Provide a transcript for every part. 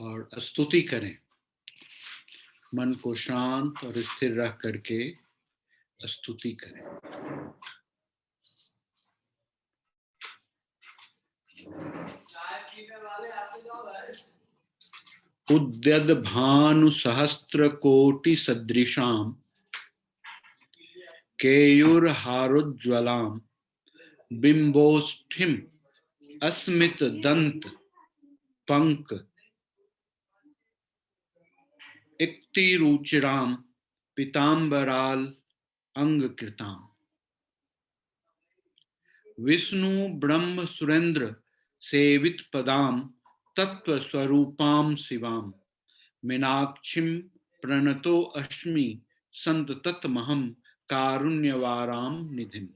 और स्तुति करें। मन को शांत और स्थिर रख करके स्तुति करें। उद्यद भानु सहस्त्र कोटि सदृशाम केयूरहारोज्ज्वलाम बिंबोष्ठिम अस्मित दंत पंक इक्तिरुचिराम पीतांबराल अंगकृताम। विष्णु ब्रह्म सुरेंद्र सेवित पदाम तत्व स्वरूपाम शिवाम मीनाक्षीम प्रणतो अस्मि संत तत्महम कारुण्यवाराम निधिम।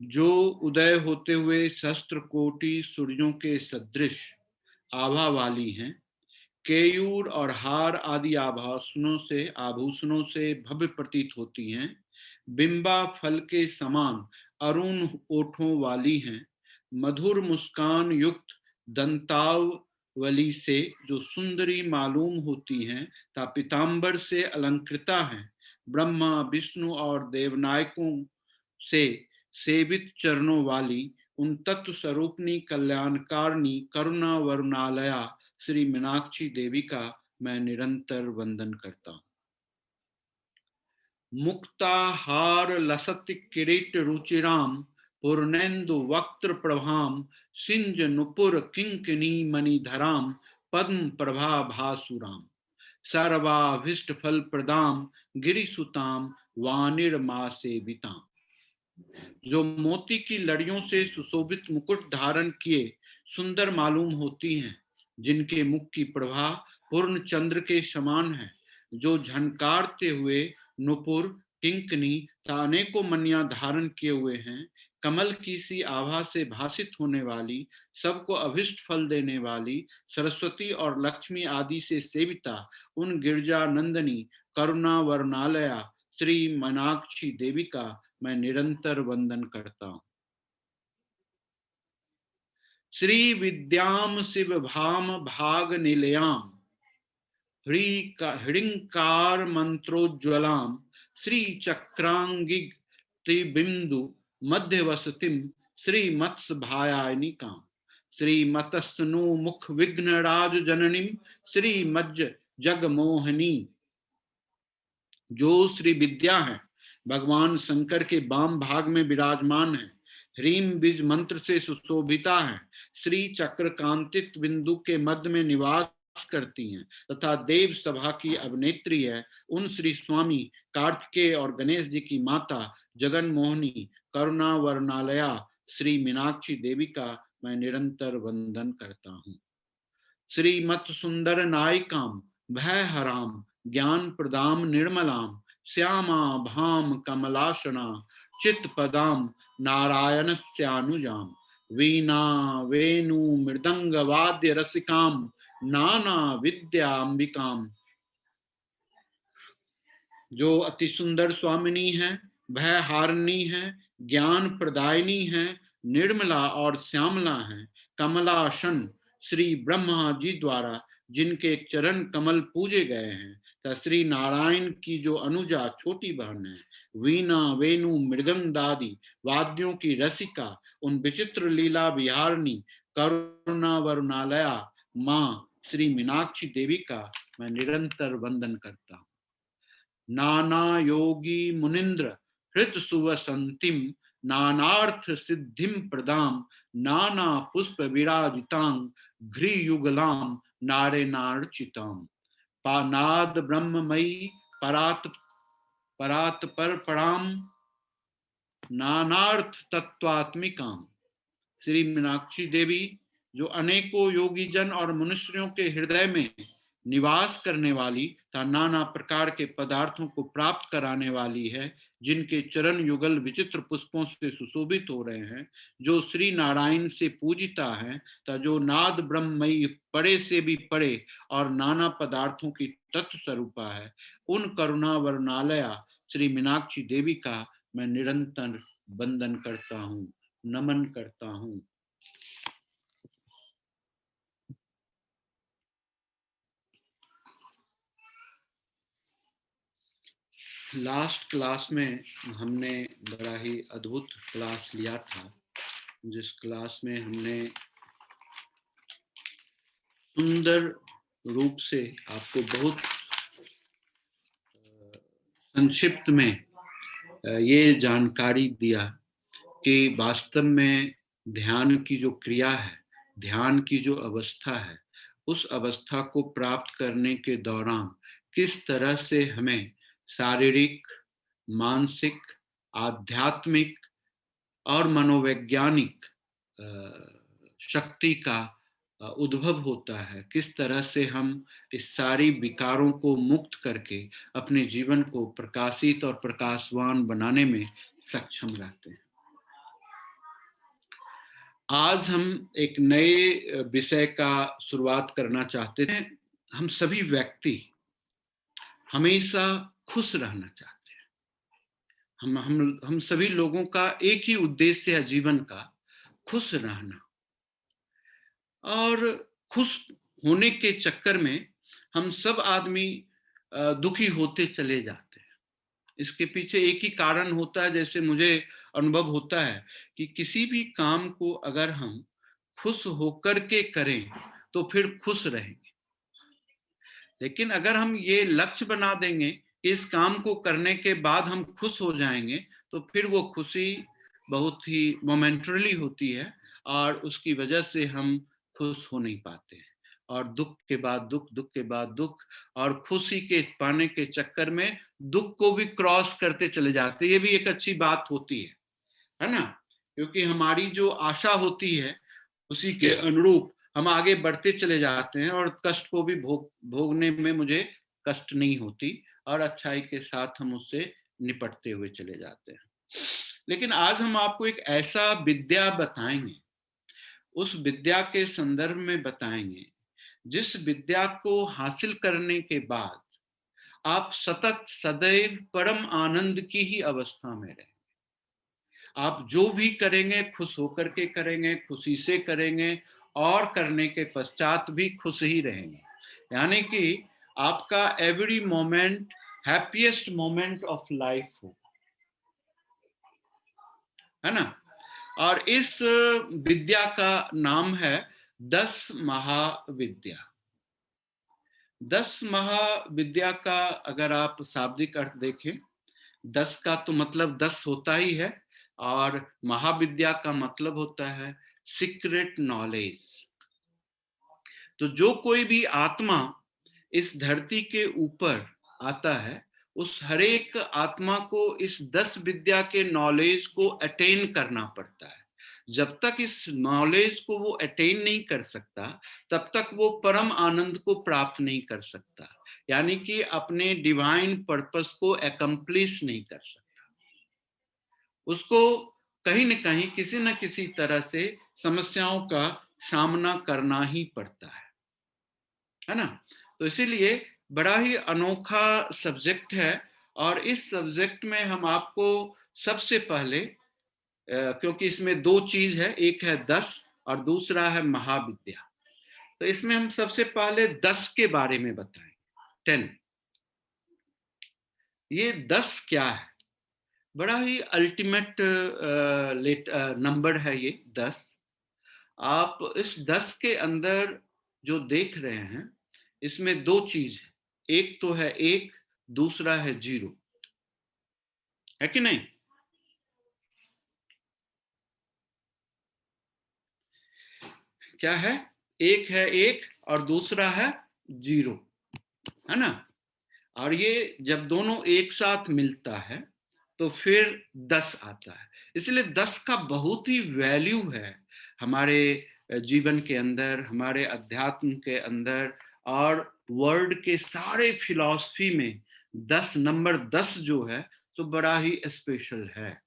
जो उदय होते हुए सहस्त्र कोटि सूर्यों के सदृश आभा वाली हैं, केयूर और हार आदि आभूषणों से भव्य प्रतीत होती हैं, बिंबा फल के समान अरुण ओठों वाली हैं, मधुर मुस्कान युक्त दंतावली से जो सुंदरी मालूम होती हैं तथा पीतांबर से अलंकृता हैं, ब्रह्मा विष्णु और देवनायकों से सेवित चरणों वाली उन तत्व स्वरूपनी कल्याणकारिणी करुणा वरुणालया श्री मीनाक्षी देवी का मैं निरंतर वंदन करता हूं। मुक्ताहार लसति किरीट रुचिराम पूर्णेन्दु वक्त्र प्रभाम सिंज नुपुर किंकिनी मणिधराम पद्म प्रभा भासुराम सर्वाभीष्ट फल प्रदाम गिरिसुताम वाणिर्मा सेविताम। जो मोती की लड़ियों से सुशोभित मुकुट धारण किए सुंदर मालूम होती हैं, जिनके मुख की प्रभा पूर्ण चंद्र के समान है, जो झनकारते हुए नुपुर किंकनी अनेकों मणियां धारण किए हुए हैं, कमल की सी आभा से भासित होने वाली, सबको अभिष्ट फल देने वाली, सरस्वती और लक्ष्मी आदि से सेविता उन गिरजा नंदनी करुणा वरुणालया श्री मीनाक्षी देवी का मैं निरंतर वंदन करता हूं। श्री विद्याम शिव भाम भाग निलयाम हृंकार मंत्रोज्वलाम श्री चक्रांगिग त्रिबिंदु मध्यवसतिम श्री मत्स्य भायानिकाम श्री मतस्नु मुख विघ्न राज जननीम श्री मज्ज जगमोहनी। जो श्री विद्या है, भगवान शंकर के वाम भाग में विराजमान है, ह्रीम बीज मंत्र से सुशोभिता है, श्री चक्र कांतित बिंदु के मध्य में निवास करती हैं तथा देव सभा की अभिनेत्री है, उन श्री स्वामी कार्तिकेय और गणेश जी की माता जगन मोहनी करुणा वरुणालया श्री मीनाक्षी देवी का मैं निरंतर वंदन करता हूँ। श्रीमत सुंदर नायिकाम भय हराम ज्ञान प्रदाम निर्मलाम श्यामा भाम कमलाशना चित पदाम नारायण स्यानुजाम वीणा वेणु मृदंग वाद्य रसिकाम नाना विद्या अंबिकाम। जो अति सुंदर स्वामिनी है, भय हारिणी है, ज्ञान प्रदायिनी है, निर्मला और श्यामला है, कमलासन श्री ब्रह्मा जी द्वारा जिनके चरण कमल पूजे गए हैं, तथा श्री नारायण की जो अनुजा छोटी बहन है, वीणा वेणु मृदंग दादी वाद्यों की रसिका उन विचित्र लीला विहारिणी करुणा वरुणालया मां श्री मीनाक्षी देवी का मैं निरंतर वंदन करता हूँ। नाना योगी मुनिंद्र हृत सुवसंतिम नानार्थ सिद्धिम प्रदाम नाना पुष्प विराजितांग घ्री युगलाम नारे नार्चिताम पानाद ब्रह्ममयी परात परात पर पराम नानार्थ तत्वात्मिकाम। श्री मीनाक्षी देवी जो अनेकों योगी जन और मनुष्यों के हृदय में निवास करने वाली तथा नाना प्रकार के पदार्थों को प्राप्त कराने वाली है, जिनके चरण युगल विचित्र पुष्पों से सुशोभित हो रहे हैं, जो श्री नारायण से पूजिता है तथा जो नाद ब्रह्ममयी परे से भी परे और नाना पदार्थों की तत्व स्वरूपा है, उन करुणा वरुणालया श्री मीनाक्षी देवी का मैं निरंतर वंदन करता हूँ, नमन करता हूँ। लास्ट क्लास में हमने बड़ा ही अद्भुत क्लास लिया था, जिस क्लास में हमने सुंदर रूप से आपको बहुत संक्षिप्त में ये जानकारी दिया कि वास्तव में ध्यान की जो क्रिया है, ध्यान की जो अवस्था है, उस अवस्था को प्राप्त करने के दौरान किस तरह से हमें शारीरिक, मानसिक, आध्यात्मिक और मनोवैज्ञानिक शक्ति का उद्भव होता है, किस तरह से हम इस सारी विकारों को मुक्त करके अपने जीवन को प्रकाशित और प्रकाशवान बनाने में सक्षम रहते हैं। आज हम एक नए विषय का शुरुआत करना चाहते हैं। हम सभी व्यक्ति हमेशा खुश रहना चाहते हैं। हम सभी लोगों का एक ही उद्देश्य है जीवन का, खुश रहना। और खुश होने के चक्कर में हम सब आदमी दुखी होते चले जाते हैं। इसके पीछे एक ही कारण होता है, जैसे मुझे अनुभव होता है कि किसी भी काम को अगर हम खुश होकर के करें तो फिर खुश रहेंगे। लेकिन अगर हम ये लक्ष्य बना देंगे कि इस काम को करने के बाद हम खुश हो जाएंगे, तो फिर वो खुशी बहुत ही मोमेंटरली होती है और उसकी वजह से हम खुश हो नहीं पाते हैं। और दुख के बाद दुख, दुख के बाद दुख, और खुशी के पाने के चक्कर में दुख को भी क्रॉस करते चले जाते हैं। ये भी एक अच्छी बात होती है ना? क्योंकि हमारी जो आशा होती है उसी के अनुरूप हम आगे बढ़ते चले जाते हैं और कष्ट को भी भोगने में मुझे कष्ट नहीं होती और अच्छाई के साथ हम उससे निपटते हुए चले जाते हैं। लेकिन आज हम आपको एक ऐसा विद्या बताएंगे, उस विद्या के संदर्भ में बताएंगे जिस विद्या को हासिल करने के बाद आप सतत सदैव परम आनंद की ही अवस्था में रहें। आप जो भी करेंगे खुश होकर के करेंगे, खुशी से करेंगे और करने के पश्चात भी खुश ही रहेंगे। यानी कि आपका every moment happiest moment of life हो, है ना? और इस विद्या का नाम है 10 महाविद्या। 10 महाविद्या का अगर आप शाब्दिक अर्थ देखें, 10 का तो मतलब 10 होता ही है, और महाविद्या का मतलब होता है सीक्रेट नॉलेज। तो जो कोई भी आत्मा इस धरती के ऊपर आता है, उस हरेक आत्मा को इस 10 विद्या के नॉलेज को अटेन करना पड़ता है। जब तक इस नॉलेज को वो अटेन नहीं कर सकता, तब तक वो परम आनंद को प्राप्त नहीं कर सकता, यानी कि अपने डिवाइन पर्पस को एकम्प्लिश नहीं कर सकता। उसको कहीं न कहीं किसी न किसी तरह से समस्याओं का सामना करना ही पड़ता है ना? तो इसीलिए बड़ा ही अनोखा सब्जेक्ट है, और इस सब्जेक्ट में हम आपको सबसे पहले क्योंकि इसमें 2 चीज है, एक है 10 और दूसरा है महाविद्या। तो इसमें हम सबसे पहले 10 के बारे में बताएं। 10, ये 10 क्या है? बड़ा ही अल्टीमेट नंबर है ये 10। आप इस 10 के अंदर जो देख रहे हैं, इसमें 2 चीज है, एक तो है 1, दूसरा है 0, है कि नहीं? क्या है? एक है 1 और दूसरा है 0, है ना? और ये जब दोनों एक साथ मिलता है तो फिर 10 आता है। इसलिए 10 का बहुत ही वैल्यू है हमारे जीवन के अंदर, हमारे अध्यात्म के अंदर, और वर्ल्ड के सारे फिलॉसफी में 10 नंबर 10 जो है तो बड़ा ही स्पेशल है।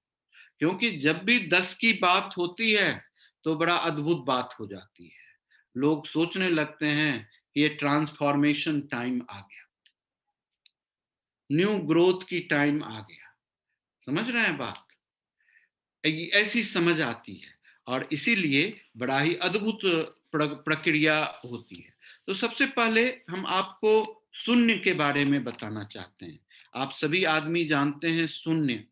क्योंकि जब भी 10 की बात होती है तो बड़ा अद्भुत बात हो जाती है। लोग सोचने लगते हैं कि ये ट्रांसफॉर्मेशन टाइम आ गया, न्यू ग्रोथ की टाइम आ गया। समझ रहे हैं बात? ऐसी समझ आती है, और इसीलिए बड़ा ही अद्भुत प्रक्रिया होती है। तो सबसे पहले हम आपको शून्य के बारे में बताना चाहते हैं। आप सभी आदमी जानते हैं शून्य।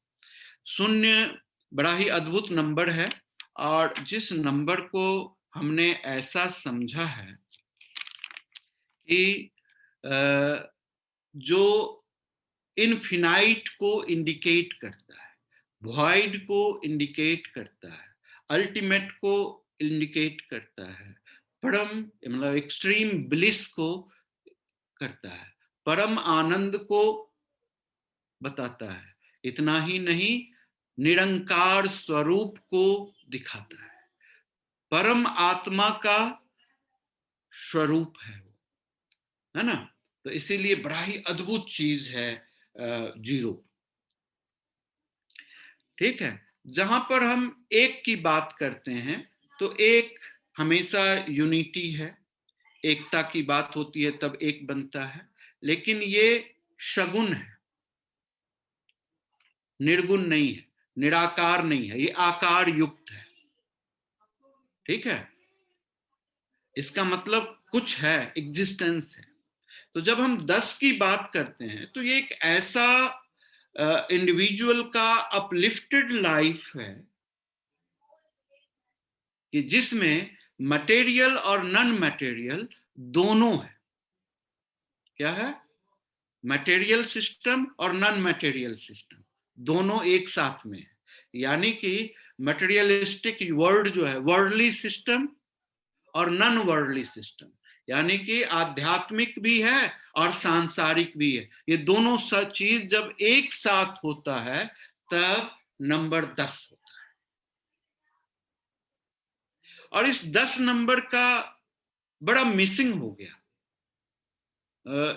शून्य बड़ा ही अद्भुत नंबर है, और जिस नंबर को हमने ऐसा समझा है कि जो इनफिनाइट को इंडिकेट करता है, वॉइड को इंडिकेट करता है, अल्टीमेट को इंडिकेट करता है, परम मतलब एक्सट्रीम ब्लिस को करता है, परम आनंद को बताता है। इतना ही नहीं, निरंकार स्वरूप को दिखाता है, परम आत्मा का स्वरूप है वो, है ना। तो इसीलिए बड़ा ही अद्भुत चीज है जीरो। ठीक है, जहां पर हम एक की बात करते हैं तो एक हमेशा यूनिटी है, एकता की बात होती है तब एक बनता है, लेकिन ये शगुन है, निर्गुण नहीं है, निराकार नहीं है, ये आकार युक्त है। ठीक है, इसका मतलब कुछ है, एग्जिस्टेंस है। तो जब हम 10 की बात करते हैं तो ये एक ऐसा इंडिविजुअल का अपलिफ्टेड लाइफ है कि जिसमें मटेरियल और नॉन मटेरियल दोनों है। क्या है? मटेरियल सिस्टम और नॉन मटेरियल सिस्टम दोनों एक साथ में है। यानी कि मटेरियलिस्टिक वर्ल्ड जो है, वर्ल्डली सिस्टम और नॉन वर्ल्डली सिस्टम, यानी कि आध्यात्मिक भी है और सांसारिक भी है। ये दोनों चीज जब एक साथ होता है तब नंबर 10 होता है। और इस 10 नंबर का बड़ा मिसिंग हो गया,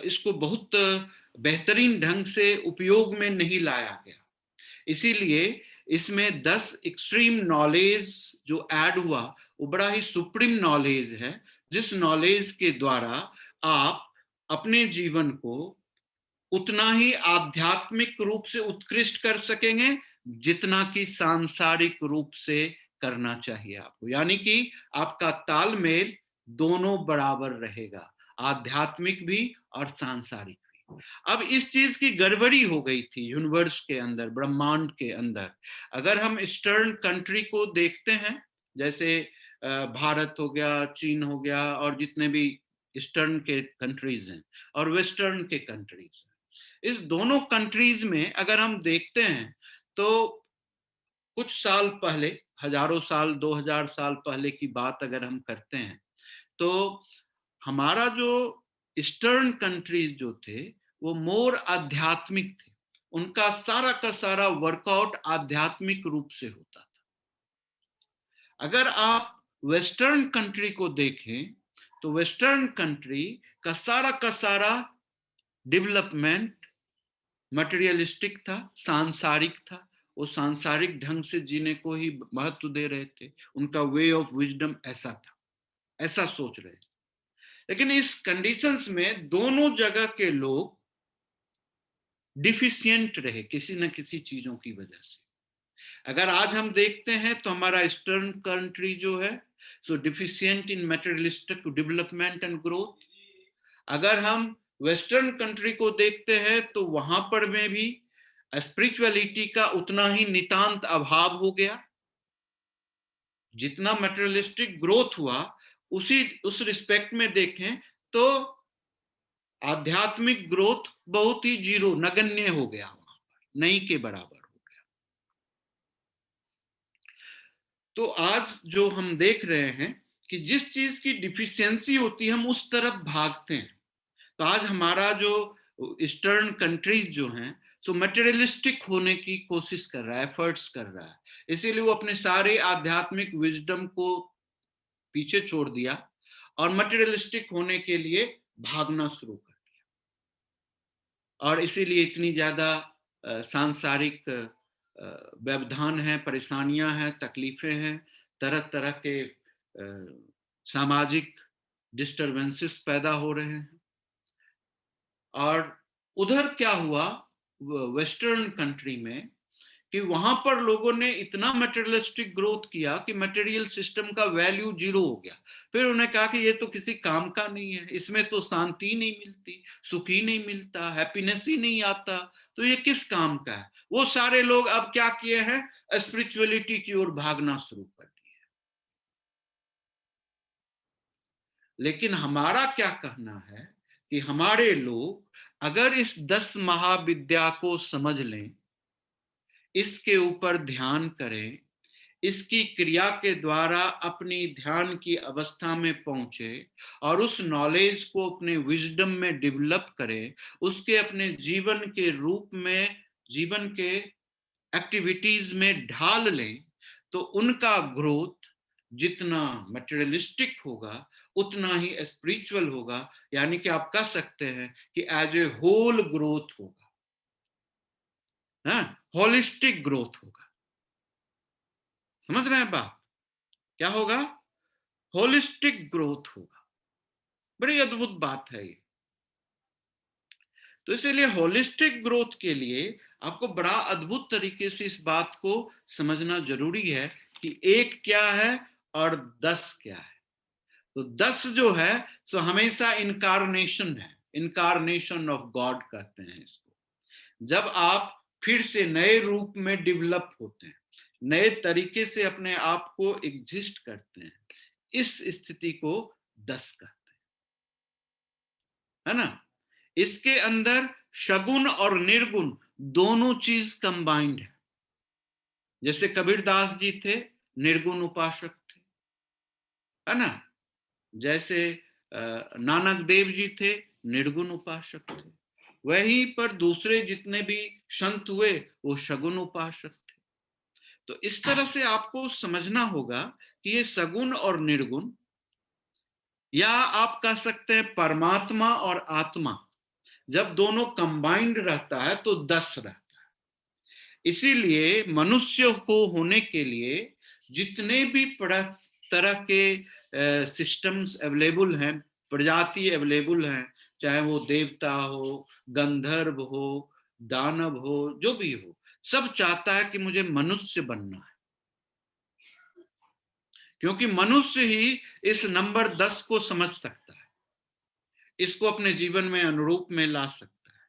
इसको बहुत बेहतरीन ढंग से उपयोग में नहीं लाया गया। इसीलिए इसमें 10 एक्सट्रीम नॉलेज जो ऐड हुआ वो बड़ा ही सुप्रीम नॉलेज है, जिस नॉलेज के द्वारा आप अपने जीवन को उतना ही आध्यात्मिक रूप से उत्कृष्ट कर सकेंगे जितना कि सांसारिक रूप से करना चाहिए आपको। यानी कि आपका तालमेल दोनों बराबर रहेगा, आध्यात्मिक भी और सांसारिक भी। अब इस चीज की गड़बड़ी हो गई थी यूनिवर्स के अंदर, ब्रह्मांड के अंदर। अगर हम ईस्टर्न कंट्री को देखते हैं, जैसे भारत हो गया, चीन हो गया, और जितने भी ईस्टर्न के कंट्रीज हैं और वेस्टर्न के कंट्रीज, इस दोनों कंट्रीज में अगर हम देखते हैं तो कुछ साल पहले, हजारों साल, 2000 साल पहले की बात अगर हम करते हैं तो हमारा जो ईस्टर्न कंट्रीज जो थे वो मोर आध्यात्मिक थे। उनका सारा का सारा वर्कआउट आध्यात्मिक रूप से होता था। अगर आप वेस्टर्न कंट्री को देखें तो वेस्टर्न कंट्री का सारा डेवलपमेंट मटेरियलिस्टिक था, सांसारिक था। वो सांसारिक ढंग से जीने को ही महत्व दे रहे थे, उनका वे ऑफ विजडम ऐसा था, ऐसा सोच रहे थे। लेकिन इस कंडीशंस में दोनों जगह के लोग डिफिशियंट रहे किसी न किसी चीजों की वजह से। अगर आज हम देखते हैं तो हमारा ईस्टर्न कंट्री जो है so deficient in materialistic development and growth. अगर हम वेस्टर्न कंट्री को देखते हैं तो वहां पर में भी स्पिरिचुअलिटी का उतना ही नितांत अभाव हो गया। जितना मटेरियलिस्टिक ग्रोथ हुआ उस रिस्पेक्ट में देखें तो आध्यात्मिक ग्रोथ बहुत ही जीरो, नगण्य हो गया, वहां पर नहीं के बराबर हो गया। तो आज जो हम देख रहे हैं कि जिस चीज की डिफिशियंसी होती है हम उस तरफ भागते हैं। तो आज हमारा जो ईस्टर्न कंट्रीज जो हैं सो मटेरियलिस्टिक होने की कोशिश कर रहा है, एफर्ट्स कर रहा है। इसीलिए वो अपने सारे आध्यात्मिक विजडम को पीछे छोड़ दिया और मटेरियलिस्टिक होने के लिए भागना शुरू कर दिया। और इसीलिए इतनी ज्यादा सांसारिक व्यवधान है, परेशानियां हैं, तकलीफें हैं, तरह तरह के सामाजिक डिस्टरबेंसेस पैदा हो रहे हैं। और उधर क्या हुआ वेस्टर्न कंट्री में कि वहां पर लोगों ने इतना मटेरियलिस्टिक ग्रोथ किया कि मटेरियल सिस्टम का वैल्यू 0 हो गया। फिर उन्होंने कहा कि ये तो किसी काम का नहीं है, इसमें तो शांति नहीं मिलती, सुख ही नहीं मिलता, हैप्पीनेस ही नहीं आता, तो ये किस काम का है। वो सारे लोग अब क्या किए हैं, स्पिरिचुअलिटी की ओर भागना शुरू कर दिए। लेकिन हमारा क्या कहना है कि हमारे लोग अगर इस 10 महाविद्या को समझ लें, इसके ऊपर ध्यान करें, इसकी क्रिया के द्वारा अपनी ध्यान की अवस्था में पहुंचे और उस नॉलेज को अपने विजडम में डेवलप करें, उसके अपने जीवन के रूप में, जीवन के एक्टिविटीज में ढाल लें, तो उनका ग्रोथ जितना मटेरियलिस्टिक होगा उतना ही स्पिरिचुअल होगा। यानी कि आप कह सकते हैं कि एज ए होल ग्रोथ होगा, होलिस्टिक ग्रोथ होगा। समझ रहे हैं बात? क्या होगा? होलिस्टिक ग्रोथ होगा। बड़ी अद्भुत बात है ये। तो इसीलिए होलिस्टिक ग्रोथ के लिए आपको बड़ा अद्भुत तरीके से इस बात को समझना जरूरी है कि 1 क्या है और 10 क्या है। तो 10 जो है सो हमेशा इनकारनेशन है, इनकारनेशन ऑफ गॉड कहते हैं इसको। जब आप फिर से नए रूप में डेवलप होते हैं, नए तरीके से अपने आप को एग्जिस्ट करते हैं, इस स्थिति को 10 कहते हैं, है ना। इसके अंदर शगुन और निर्गुण दोनों चीज कंबाइंड है। जैसे कबीरदास जी थे, निर्गुण उपासक थे, है ना। जैसे नानक देव जी थे, निर्गुण उपासक थे। वहीं पर दूसरे जितने भी संत हुए वो शगुन उपासक थे। तो इस तरह से आपको समझना होगा कि ये सगुण और निर्गुण, या आप कह सकते हैं परमात्मा और आत्मा, जब दोनों कंबाइंड रहता है तो 10 रहता है। इसीलिए मनुष्य को होने के लिए जितने भी तरह के सिस्टम्स अवेलेबल हैं, प्रजाति अवेलेबल हैं, चाहे वो देवता हो, गंधर्व हो, दानव हो, जो भी हो, सब चाहता है कि मुझे मनुष्य बनना है। क्योंकि मनुष्य ही इस नंबर 10 को समझ सकता है, इसको अपने जीवन में अनुरूप में ला सकता है,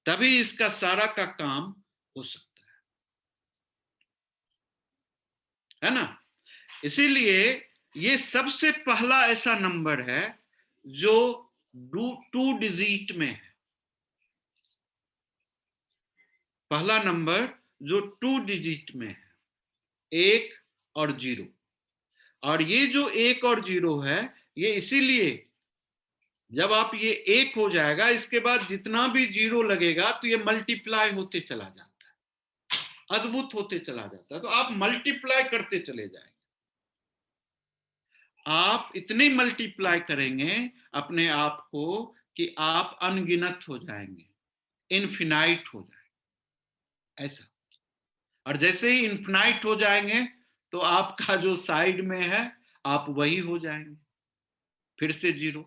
तभी इसका सारा का काम हो सकता है ना। इसीलिए ये सबसे पहला ऐसा नंबर है जो 2 डिजिट में है। पहला नंबर जो 2 डिजिट में है, 1 और 0। और ये जो 1 और 0 है, ये इसीलिए जब आप ये 1 हो जाएगा, इसके बाद जितना भी 0 लगेगा तो ये मल्टीप्लाई होते चला जाता है, अद्भुत होते चला जाता है। तो आप मल्टीप्लाई करते चले जाएंगे, आप इतने मल्टीप्लाई करेंगे अपने आप को कि आप अनगिनत हो जाएंगे, इनफिनाइट हो जाएंगे, ऐसा। और जैसे ही इनफिनाइट हो जाएंगे तो आपका जो साइड में है आप वही हो जाएंगे, फिर से 0,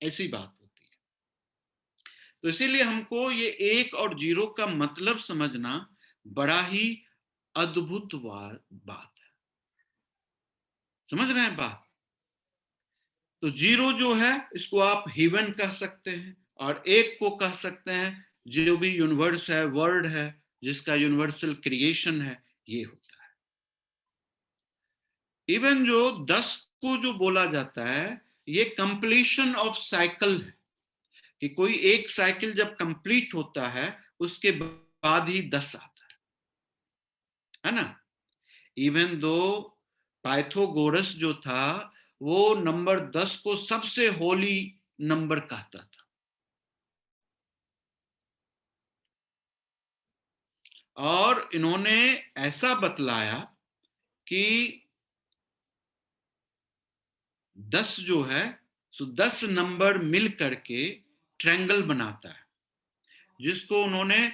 ऐसी बात होती है। तो इसीलिए हमको ये 1 और 0 का मतलब समझना बड़ा ही अद्भुत बात है। समझ रहे हैं बात? तो 0 जो है इसको आप हेवन कह सकते हैं, और 1 को कह सकते हैं जो भी यूनिवर्स है, वर्ल्ड है, जिसका यूनिवर्सल क्रिएशन है, ये होता है। इवन जो 10 को जो बोला जाता है, ये कंप्लीशन ऑफ साइकिल है, कि कोई एक साइकिल जब कंप्लीट होता है उसके बाद ही 10 आता है ना। इवन दो पाइथागोरस जो था वो नंबर 10 को सबसे होली नंबर कहता था। और इन्होंने ऐसा बतलाया कि 10 जो है सो 10 नंबर मिल करके ट्रायंगल बनाता है, जिसको उन्होंने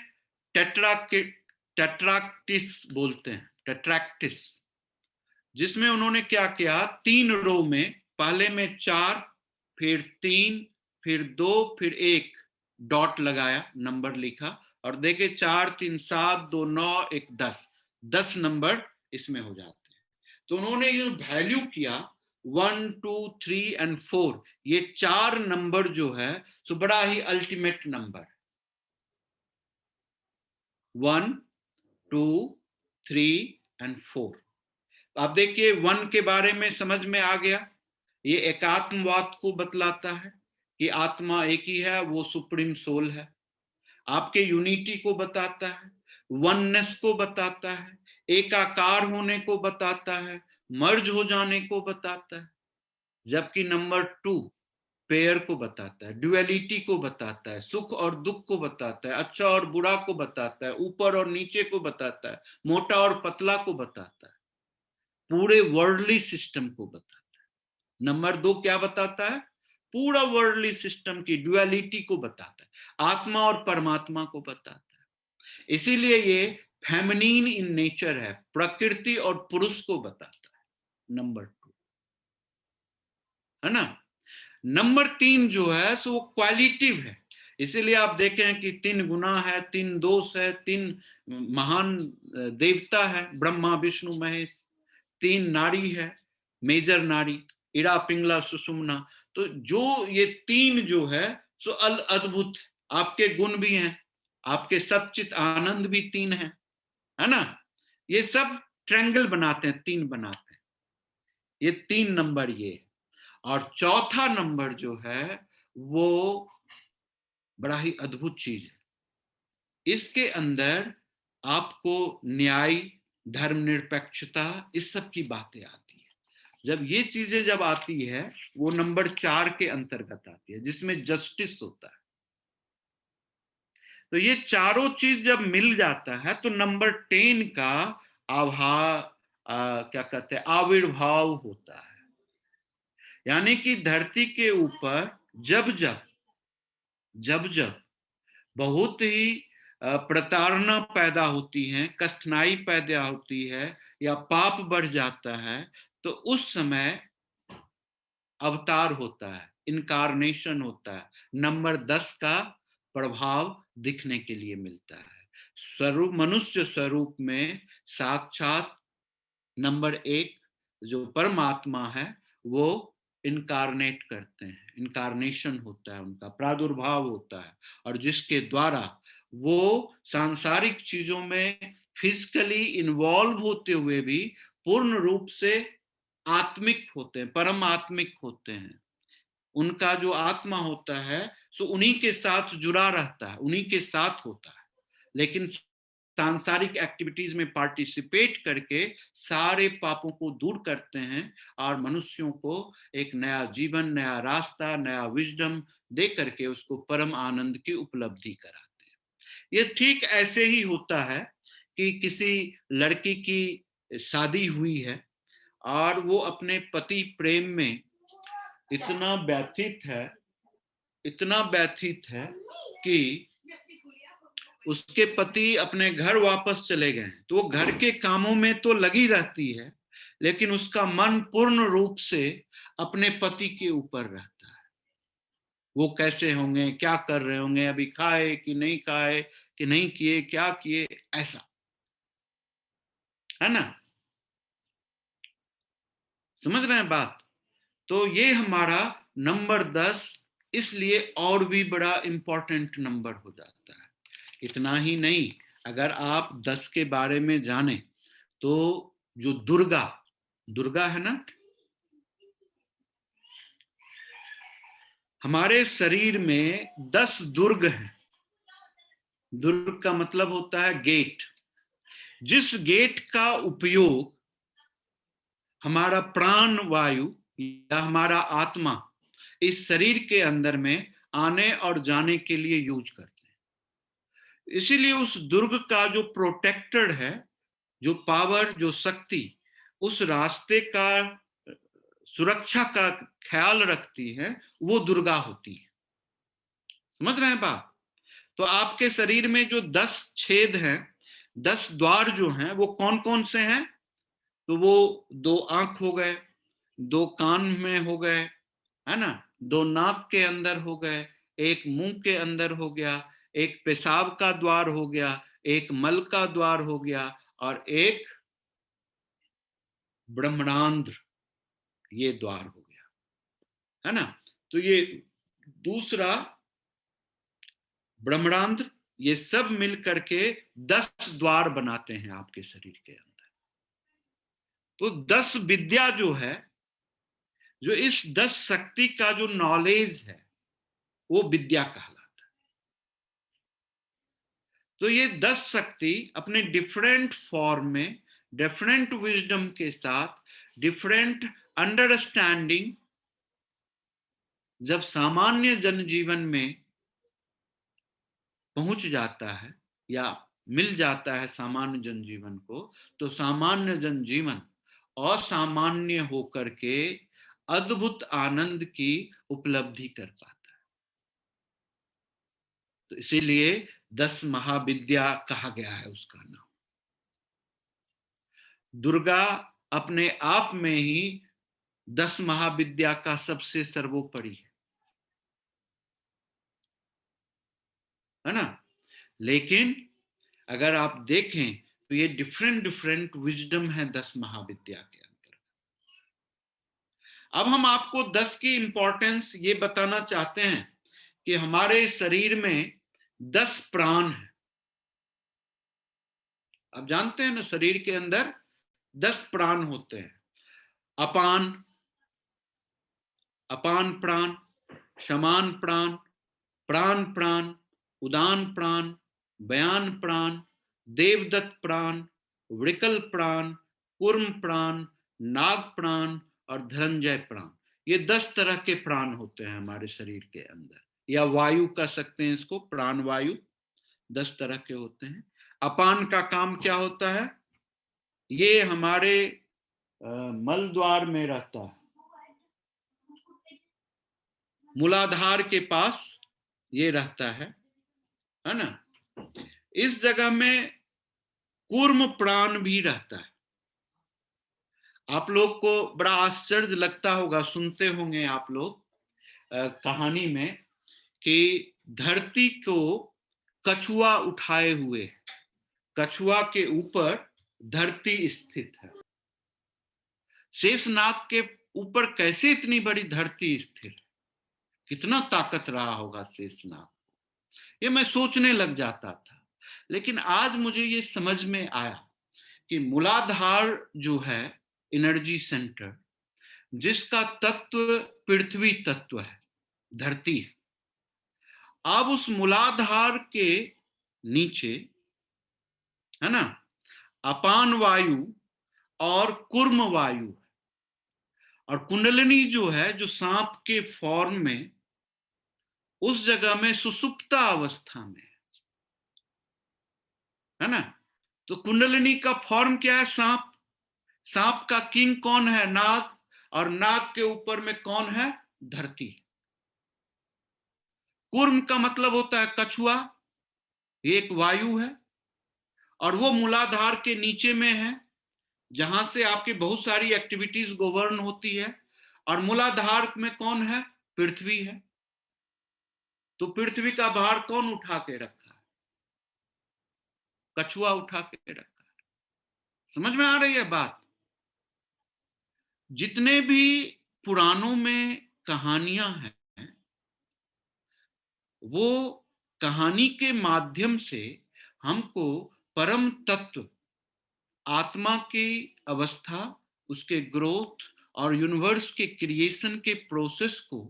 टेट्राक्टिस बोलते हैं, टेट्रैक्टिस। जिसमें उन्होंने क्या किया, 3 रो में, पहले में 4, फिर 3, फिर 2, फिर 1 डॉट लगाया, नंबर लिखा और देखे 4 3 7 2 9 1 10। 10 नंबर इसमें हो जाते हैं। तो उन्होंने ये वैल्यू किया 1, 2, 3 एंड 4, ये 4 नंबर जो है सो बड़ा ही अल्टीमेट नंबर, 1, 2, 3 एंड 4। आप देखिए 1 के बारे में समझ में आ गया, ये एकात्मवाद को बतलाता है कि आत्मा एक ही है, वो सुप्रीम सोल है। आपके यूनिटी को बताता है, वननेस को बताता है, एकाकार होने को बताता है, मर्ज हो जाने को बताता है। जबकि नंबर 2 पेयर को बताता है, ड्युअलिटी को बताता है, सुख और दुख को बताता है, अच्छा और बुरा को बताता है, ऊपर और नीचे को बताता है, मोटा और पतला को बताता है, पूरे वर्ल्डली सिस्टम को बताता है। नंबर 2 क्या बताता है? पूरा वर्ल्डली सिस्टम की ड्युअलिटी को बताता है, आत्मा और परमात्मा को बताता है। इसीलिए ये फेमिनीन इन नेचर है, प्रकृति और पुरुष को बताता है नंबर 2, है ना। नंबर 3 जो है सो वो क्वालिटिव है। इसीलिए आप देखें कि 3 गुना है, 3 दोष है, 3 महान देवता है, ब्रह्मा विष्णु महेश, 3 नारी है, मेजर नारी, इड़ा पिंगला सुषुम्ना। तो जो ये 3 जो है सो अद्भुत, आपके गुण भी हैं, आपके सच्चित आनंद भी 3 है ना। ये सब ट्रायंगल बनाते हैं, 3 बनाते हैं, ये 3 नंबर ये। और चौथा नंबर जो है वो बड़ा ही अद्भुत चीज है। इसके अंदर आपको न्याय, धर्मनिरपेक्षता, इस सब की बातें आती है। जब ये चीजें जब आती है, वो नंबर 4 के अंतर्गत आती है, जिसमें जस्टिस होता है। तो ये चारों चीज जब मिल जाता है तो नंबर 10 का क्या कहते हैं, आविर्भाव होता है। यानी कि धरती के ऊपर जब जब जब जब बहुत ही प्रताड़ना पैदा होती है, कठिनाई पैदा होती है, या पाप बढ़ जाता है, तो उस समय अवतार होता है, इनकारनेशन होता है, नंबर 10 का प्रभाव दिखने के लिए मिलता है। स्वरूप, मनुष्य स्वरूप में साक्षात नंबर 1 जो परमात्मा है वो इनकारनेट करते हैं, इनकारनेशन होता है, उनका प्रादुर्भाव होता है, और जिसके द्वारा वो सांसारिक चीजों में फिजिकली इन्वॉल्व होते हुए भी पूर्ण रूप से आत्मिक होते हैं, परम आत्मिक होते हैं। उनका जो आत्मा होता है सो उन्हीं के साथ जुड़ा रहता है, उन्हीं के साथ होता है, लेकिन सांसारिक एक्टिविटीज में पार्टिसिपेट करके सारे पापों को दूर करते हैं और मनुष्यों को एक नया जीवन, नया रास्ता, नया विजडम दे करके उसको परम आनंद की उपलब्धि कराते हैं। ये ठीक ऐसे ही होता है कि किसी लड़की की शादी हुई है और वो अपने पति प्रेम में इतना व्यथित है, इतना व्यथित है कि उसके पति अपने घर वापस चले गए, तो वो घर के कामों में तो लगी रहती है, लेकिन उसका मन पूर्ण रूप से अपने पति के ऊपर रहता है। वो कैसे होंगे, क्या कर रहे होंगे, अभी खाए कि नहीं खाए, कि नहीं किए, क्या किए, ऐसा, है ना। समझ रहे हैं बात। तो ये हमारा नंबर 10 इसलिए और भी बड़ा इंपॉर्टेंट नंबर हो जाता है। इतना ही नहीं, अगर आप 10 के बारे में जाने तो जो दुर्गा, दुर्गा है ना, हमारे शरीर में 10 दुर्ग हैं। दुर्ग का मतलब होता है गेट। जिस गेट का उपयोग हमारा प्राण वायु या हमारा आत्मा इस शरीर के अंदर में आने और जाने के लिए यूज करते हैं, इसीलिए उस दुर्ग का जो प्रोटेक्टर है, जो पावर, जो शक्ति उस रास्ते का सुरक्षा का ख्याल रखती है, वो दुर्गा होती है। समझ रहे हैं बात। तो आपके शरीर में जो 10 छेद हैं, 10 द्वार जो हैं, वो कौन कौन से हैं? तो वो 2 आंख हो गए, 2 कान में हो गए, है ना, 2 नाक के अंदर हो गए, एक मुंह के अंदर हो गया, एक पेशाब का द्वार हो गया, एक मल का द्वार हो गया, और एक ब्रह्मणांध्र, ये द्वार हो गया, है ना। तो ये दूसरा ब्रह्मणांध्र, ये सब मिल करके 10 द्वार बनाते हैं आपके शरीर के अंदर। तो 10 विद्या जो है, जो इस 10 शक्ति का जो नॉलेज है, वो विद्या कहलाता है। तो ये 10 शक्ति अपने डिफरेंट फॉर्म में, डिफरेंट विजडम के साथ, डिफरेंट अंडरस्टैंडिंग, जब सामान्य जनजीवन में पहुंच जाता है या मिल जाता है सामान्य जनजीवन को, तो सामान्य जनजीवन असामान्य होकर के अद्भुत आनंद की उपलब्धि कर पाता है। तो इसीलिए 10 महाविद्या कहा गया है उसका नाम। दुर्गा अपने आप में ही 10 महाविद्या का सबसे सर्वोपरि है ना। लेकिन अगर आप देखें तो ये डिफरेंट डिफरेंट विजडम है 10 महाविद्या के अंदर। अब हम आपको 10 की इंपॉर्टेंस ये बताना चाहते हैं कि हमारे शरीर में 10 प्राण है। आप जानते हैं ना, शरीर के अंदर 10 प्राण होते हैं। अपान, अपान प्राण, समान प्राण, प्राण प्राण, उदान प्राण, बयान प्राण, देवदत्त प्राण, वृकल प्राण, कूर्म प्राण, नाग प्राण और धनंजय प्राण। ये 10 तरह के प्राण होते हैं हमारे शरीर के अंदर, या वायु कह सकते हैं इसको, प्राण वायु 10 तरह के होते हैं। अपान का काम क्या होता है? ये हमारे मल द्वार में रहता है, मूलाधार के पास ये रहता है ना। इस जगह में कूर्म प्राण भी रहता है। आप लोग को बड़ा आश्चर्य लगता होगा, सुनते होंगे आप लोग कहानी में कि धरती को कछुआ उठाए हुए, कछुआ के ऊपर धरती स्थित है। शेषनाग के ऊपर कैसे इतनी बड़ी धरती स्थिर? कितना ताकत रहा होगा शेषनाग, ये मैं सोचने लग जाता था। लेकिन आज मुझे ये समझ में आया कि मूलाधार जो है, एनर्जी सेंटर, जिसका तत्व पृथ्वी तत्व है, धरती है। अब उस मूलाधार के नीचे, है ना, अपान वायु और कूर्म वायु, और कुंडलिनी जो है, जो सांप के फॉर्म में उस जगह में सुसुप्ता अवस्था में है ना। तो कुंडलिनी का फॉर्म क्या है? सांप। सांप का किंग कौन है? नाग। और नाग के ऊपर में कौन है? धरती। कूर्म का मतलब होता है कछुआ, एक वायु है, और वो मूलाधार के नीचे में है, जहां से आपकी बहुत सारी एक्टिविटीज गवर्न होती है। और मूलाधार में कौन है? पृथ्वी है। तो पृथ्वी का भार कौन उठा के रखा है? कछुआ उठा के रखा है। समझ में आ रही है बात? जितने भी पुराणों में कहानियां हैं, वो कहानी के माध्यम से हमको परम तत्व, आत्मा की अवस्था, उसके ग्रोथ और यूनिवर्स के क्रिएशन के प्रोसेस को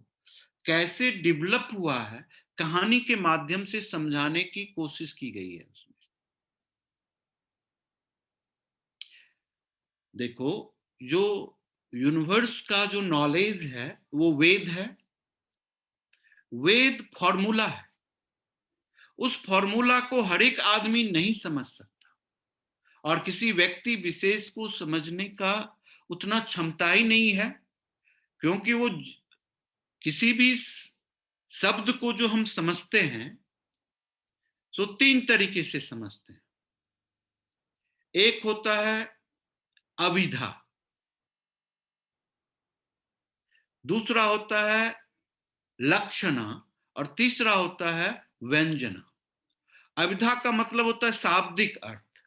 कैसे डेवलप हुआ है, कहानी के माध्यम से समझाने की कोशिश की गई है उसमें। देखो, जो यूनिवर्स का जो नॉलेज है वो वेद है। वेद फॉर्मूला है। उस फॉर्मूला को हर एक आदमी नहीं समझ सकता, और किसी व्यक्ति विशेष को समझने का उतना क्षमता ही नहीं है, क्योंकि वो किसी भी शब्द को जो हम समझते हैं, तो 3 तरीके से समझते हैं। एक होता है अभिधा, दूसरा होता है लक्षणा, और तीसरा होता है व्यंजना। अभिधा का मतलब होता है शाब्दिक अर्थ,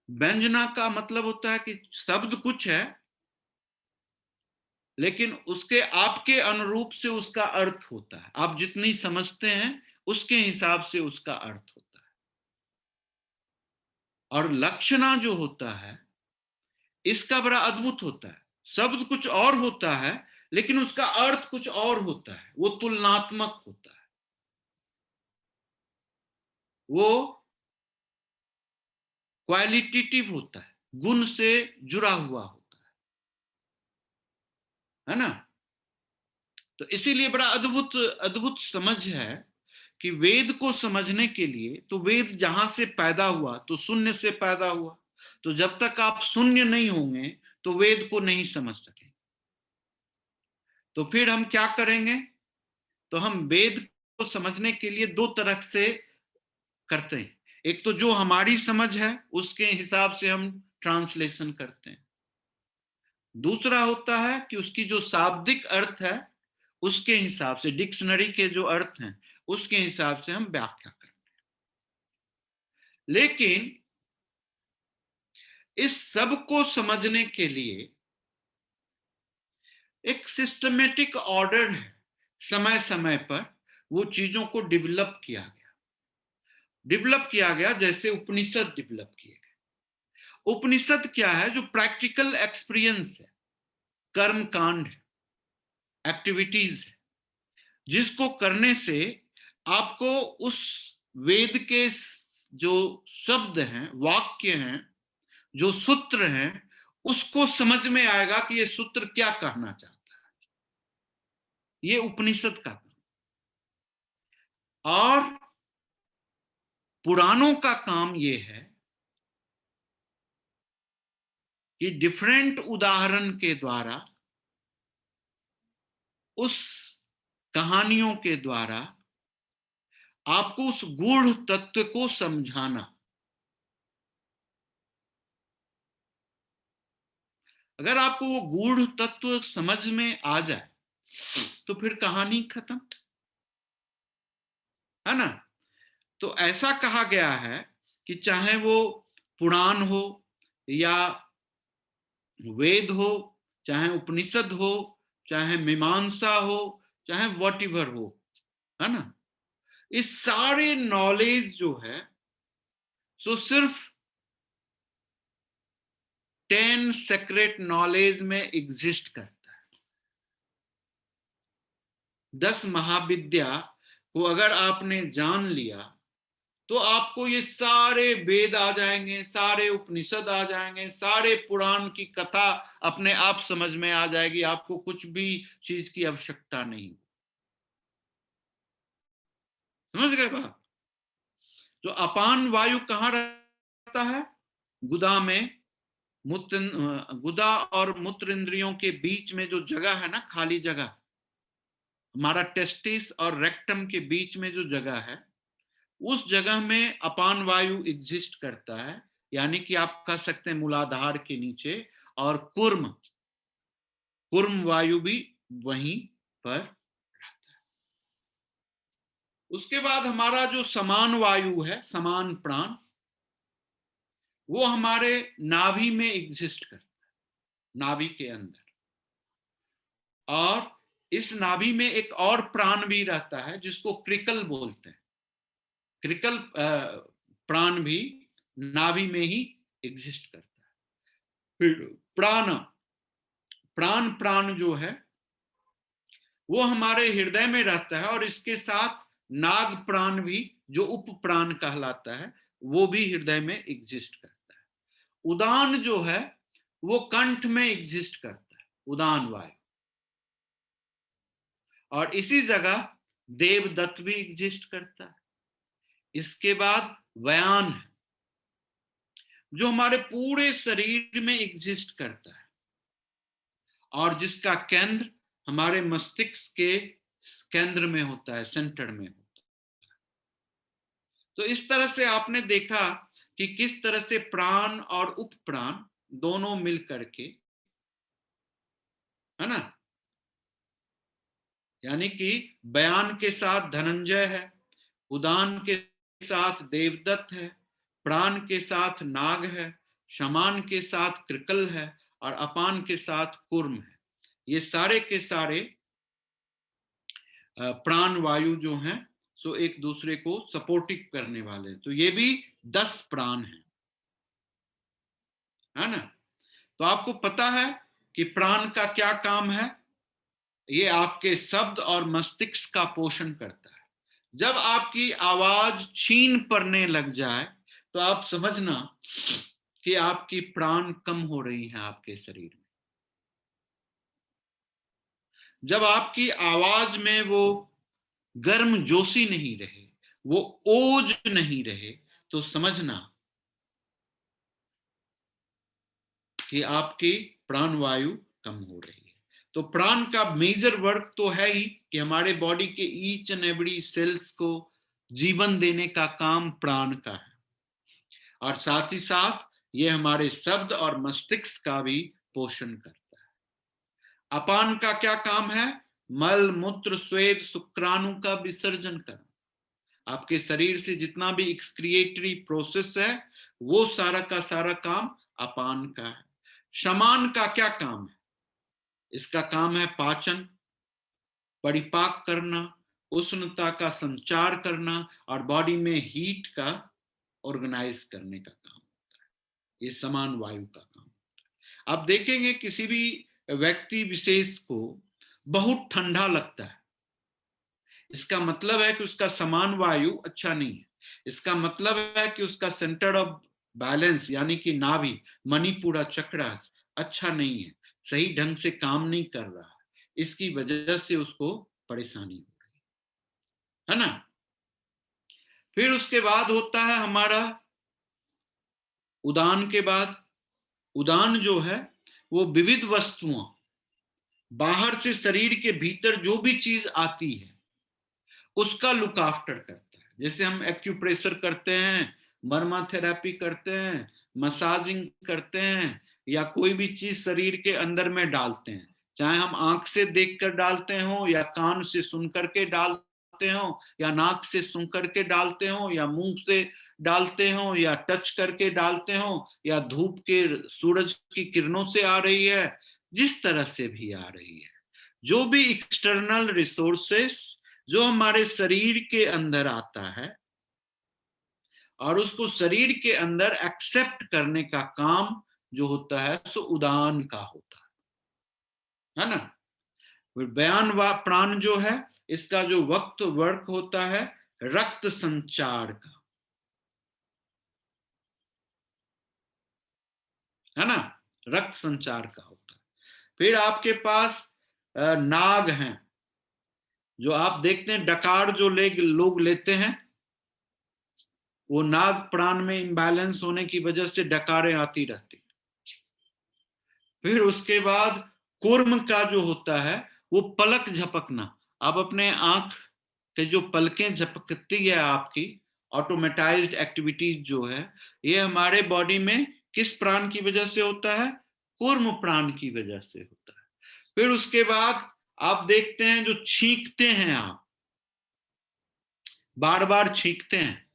व्यंजना का मतलब होता है कि शब्द कुछ है, लेकिन उसके आपके अनुरूप से उसका अर्थ होता है। आप जितनी समझते हैं उसके हिसाब से उसका अर्थ होता है। और लक्षणा जो होता है इसका बड़ा अद्भुत होता है। शब्द कुछ और होता है, लेकिन उसका अर्थ कुछ और होता है। वो तुलनात्मक होता है, वो क्वालिटेटिव होता है, गुण से जुड़ा हुआ होता है ना। तो इसीलिए बड़ा अद्भुत अद्भुत समझ है कि वेद को समझने के लिए, तो वेद जहां से पैदा हुआ तो शून्य से पैदा हुआ। तो जब तक आप शून्य नहीं होंगे तो वेद को नहीं समझ सकेंगे। तो फिर हम क्या करेंगे? तो हम वेद को समझने के लिए दो तरह से करते हैं। एक तो जो हमारी समझ है उसके हिसाब से हम ट्रांसलेशन करते हैं। दूसरा होता है कि उसकी जो शाब्दिक अर्थ है उसके हिसाब से, डिक्शनरी के जो अर्थ हैं उसके हिसाब से हम व्याख्या करते हैं। लेकिन इस सब को समझने के लिए एक सिस्टमेटिक ऑर्डर है। समय समय पर वो चीजों को डेवलप किया गया, जैसे उपनिषद डेवलप किए गए। उपनिषद क्या है? जो प्रैक्टिकल एक्सपीरियंस है, कर्म कांड, एक्टिविटीज, जिसको करने से आपको उस वेद के जो शब्द हैं, वाक्य हैं, जो सूत्र हैं, उसको समझ में आएगा कि ये सूत्र क्या कहना चाहता है। ये उपनिषद का। और पुराणों का काम ये है कि डिफरेंट उदाहरण के द्वारा, उस कहानियों के द्वारा आपको उस गूढ़ तत्व को समझाना। अगर आपको वो गूढ़ तत्व समझ में आ जाए तो फिर कहानी खत्म, है ना। तो ऐसा कहा गया है कि चाहे वो पुराण हो या वेद हो, चाहे उपनिषद हो, चाहे मीमांसा हो, चाहे वॉटिवर हो, है ना, इस सारे नॉलेज जो है सो सिर्फ 10 सेक्रेट नॉलेज में एग्जिस्ट करता है। 10 महाविद्या को अगर आपने जान लिया तो आपको ये सारे वेद आ जाएंगे, सारे उपनिषद आ जाएंगे, सारे पुराण की कथा अपने आप समझ में आ जाएगी। आपको कुछ भी चीज की आवश्यकता नहीं। समझ गए बात? तो अपान वायु कहाँ रहता है? गुदा में। मूत्र, गुदा और मूत्र इंद्रियों के बीच में जो जगह है ना, खाली जगह, हमारा टेस्टिस और रेक्टम के बीच में जो जगह है, उस जगह में अपान वायु एग्जिस्ट करता है। यानी कि आप कह सकते हैं मूलाधार के नीचे। और कुर्म कुर्म वायु भी वहीं पर। उसके बाद हमारा जो समान वायु है, समान प्राण, वो हमारे नाभि में एग्जिस्ट करता है, नाभि के अंदर। और इस नाभि में एक और प्राण भी रहता है जिसको क्रिकल बोलते हैं। क्रिकल प्राण भी नाभि में ही एग्जिस्ट करता है। फिर प्राण प्राण प्राण जो है वो हमारे हृदय में रहता है, और इसके साथ नाग प्राण भी, जो उप प्राण कहलाता है, वो भी हृदय में एग्जिस्ट करता है। उदान जो है वो कंठ में एग्जिस्ट करता है, उदान वायु। और इसी जगह देवदत्त भी एग्जिस्ट करता है। इसके बाद व्यान है, जो हमारे पूरे शरीर में एग्जिस्ट करता है, और जिसका केंद्र हमारे मस्तिष्क के केंद्र में होता है, सेंटर में होता है। तो इस तरह से आपने देखा कि किस तरह से प्राण और उप प्राण दोनों मिल करके, है ना, यानी कि बयान के साथ धनंजय है, उदान के साथ देवदत्त है, प्राण के साथ नाग है, शमान के साथ कृकल है और अपान के साथ कुर्म है। ये सारे के सारे प्राण वायु जो हैं सो एक दूसरे को सपोर्टिव करने वाले, तो ये भी 10 प्राण है ना। तो आपको पता है कि प्राण का क्या काम है? ये आपके शब्द और मस्तिष्क का पोषण करता है। जब आपकी आवाज छीन पड़ने लग जाए तो आप समझना कि आपकी प्राण कम हो रही है आपके शरीर में। जब आपकी आवाज में वो गर्म जोशी नहीं रहे, वो ओज नहीं रहे, तो समझना कि आपकी प्राणवायु कम हो रही है। तो प्राण का मेजर वर्क तो है ही कि हमारे बॉडी के ईच एंड एवरी सेल्स को जीवन देने का काम प्राण का है, और साथ ही साथ ये हमारे शब्द और मस्तिष्क का भी पोषण करता है। अपान का क्या काम है? मल मूत्र स्वेद शुक्राणु का विसर्जन करना। आपके शरीर से जितना भी एक्सक्रिएटरी प्रोसेस है वो सारा का सारा काम अपान का है। शमान का क्या काम है? इसका काम है पाचन, परिपाक करना, उष्णता का संचार करना और बॉडी में हीट का ऑर्गेनाइज करने का काम होता है। ये समान वायु का काम होता है। आप देखेंगे किसी भी व्यक्ति विशेष को बहुत ठंडा लगता है, इसका मतलब है कि उसका समान वायु अच्छा नहीं है। इसका मतलब है कि उसका सेंटर ऑफ बैलेंस यानी कि नाभि मणिपुरा चक्र अच्छा नहीं है, सही ढंग से काम नहीं कर रहा है, इसकी वजह से उसको परेशानी हो रही है ना। फिर उसके बाद होता है हमारा उदान। के बाद उदान जो है वो विविध वस्तुओं, बाहर से शरीर के भीतर जो भी चीज आती है उसका लुक आफ्टर करता है। जैसे हम एक्यूप्रेशर करते हैं, मर्मा थेरेपी करते हैं, मसाजिंग करते हैं, या कोई भी चीज शरीर के अंदर में डालते हैं, चाहे हम आंख से देखकर डालते हो या कान से सुन करके डालते हो या नाक से सुन करके डालते हो या मुंह से डालते हो या टच करके डालते हो या धूप के सूरज की किरणों से आ रही है, जिस तरह से भी आ रही है, जो भी एक्सटर्नल रिसोर्सेस जो हमारे शरीर के अंदर आता है और उसको शरीर के अंदर एक्सेप्ट करने का काम जो होता है सो उदान का होता है ना। बयान व प्राण जो है इसका जो वक्त वर्क होता है रक्त संचार का, है ना, रक्त संचार का होता है। फिर आपके पास नाग हैं, जो आप देखते हैं डकार जो लोग लेते हैं, वो नाग प्राण में इम्बैलेंस होने की वजह से डकारें आती रहती। फिर उसके बाद कुर्म का जो होता है वो पलक झपकना। आप अपने आंख के जो पलकें झपकती है आपकी ऑटोमेटाइज्ड एक्टिविटीज जो है, ये हमारे बॉडी में किस प्राण की वजह से होता है? कुर्म प्राण की वजह से होता है। फिर उसके बाद आप देखते हैं जो छींकते हैं, आप बार बार छींकते हैं,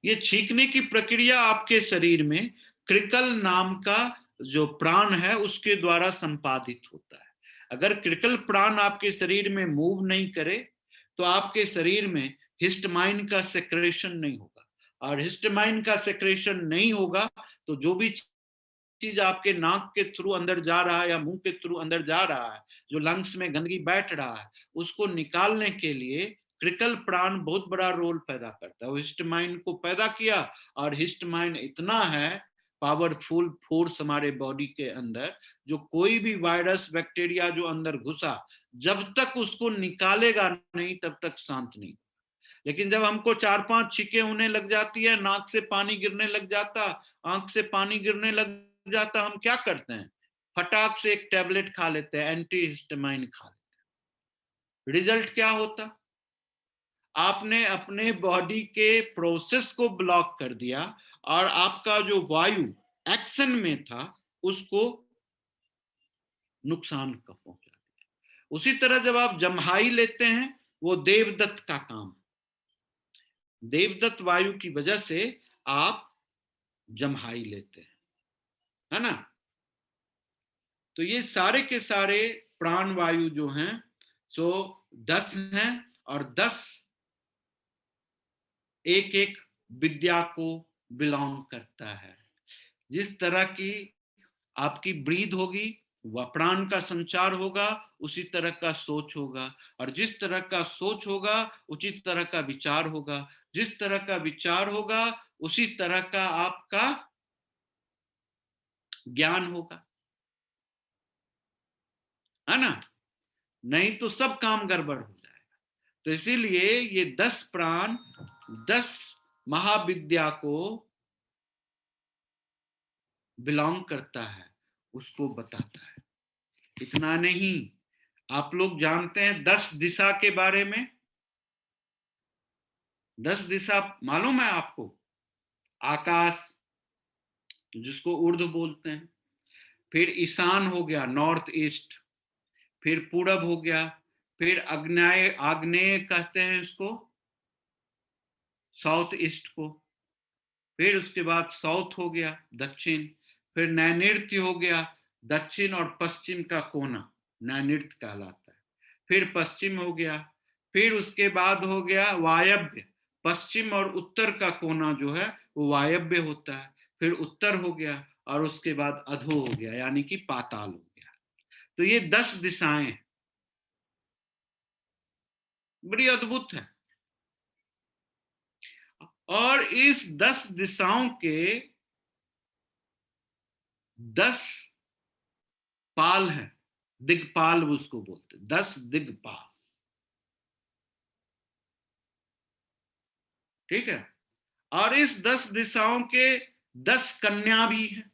ये छींकने की प्रक्रिया आपके शरीर में क्रिकल नाम का जो प्राण है उसके द्वारा संपादित होता है। अगर क्रिकल प्राण आपके शरीर में मूव नहीं करे तो आपके शरीर में हिस्टामाइन का सेक्रेशन नहीं होगा, और हिस्टामाइन का सेक्रेशन नहीं होगा तो जो भी चीज आपके नाक के थ्रू अंदर जा रहा है या मुंह के थ्रू अंदर जा रहा है, जो लंग्स में गंदगी बैठ रहा है, उसको निकालने के लिए क्रिकल प्राण बहुत बड़ा रोल पैदा करता है। वो हिस्टामाइन को पैदा किया, और हिस्टामाइन इतना है पावरफुल फोर्स हमारे बॉडी के अंदर, जो कोई भी वायरस बैक्टीरिया जो अंदर घुसा जब तक उसको निकालेगा नहीं तब तक शांत नहीं। लेकिन जब हमको 4-5 छींकें होने लग जाती है, नाक से पानी गिरने लग जाता, आंख से पानी गिरने लग जाता, हम क्या करते हैं? फटाक से एक टेबलेट खा लेते हैं, एंटी हिस्टामाइन खा लेते हैं। रिजल्ट क्या होता? आपने अपने बॉडी के प्रोसेस को ब्लॉक कर दिया और आपका जो वायु एक्शन में था उसको नुकसान का पहुंचा दिया। उसी तरह जब आप जम्हाई लेते हैं, वो देवदत्त का काम, देवदत्त वायु की वजह से आप जम्हाई लेते हैं। है ना। तो ये सारे के सारे प्राण वायु जो हैं सो 10 हैं, और 10 एक एक विद्या को बिलोंग करता है। जिस तरह की आपकी ब्रीद होगी, वह प्राण का संचार होगा, उसी तरह का सोच होगा, और जिस तरह का सोच होगा उसी तरह का विचार होगा, जिस तरह का विचार होगा उसी तरह का आपका ज्ञान होगा, है ना। नहीं तो सब काम गड़बड़ हो जाएगा। तो इसीलिए ये 10 प्राण 10 महाविद्या को बिलोंग करता है, उसको बताता है। इतना नहीं, आप लोग जानते हैं 10 दिशा के बारे में। 10 दिशा मालूम है आपको? आकाश, जिसको उर्दू बोलते हैं, फिर ईशान हो गया, नॉर्थ ईस्ट, फिर पूरब हो गया, फिर आग्नेय, आग्नेय कहते हैं इसको, साउथ ईस्ट को, फिर उसके बाद साउथ हो गया, दक्षिण, फिर नैऋत्य हो गया, दक्षिण और पश्चिम का कोना नैऋत्य कहलाता है, फिर पश्चिम हो गया, फिर उसके बाद हो गया वायव्य, पश्चिम और उत्तर का कोना जो है वो वायव्य होता है, फिर उत्तर हो गया, और उसके बाद अधो हो गया, यानी कि पाताल हो गया। तो ये 10 दिशाएं बड़ी अद्भुत है। और इस 10 दिशाओं के 10 पाल है, दिग्पाल उसको बोलते, 10 दिग्पाल। ठीक है। और इस 10 दिशाओं के 10 कन्या भी हैं,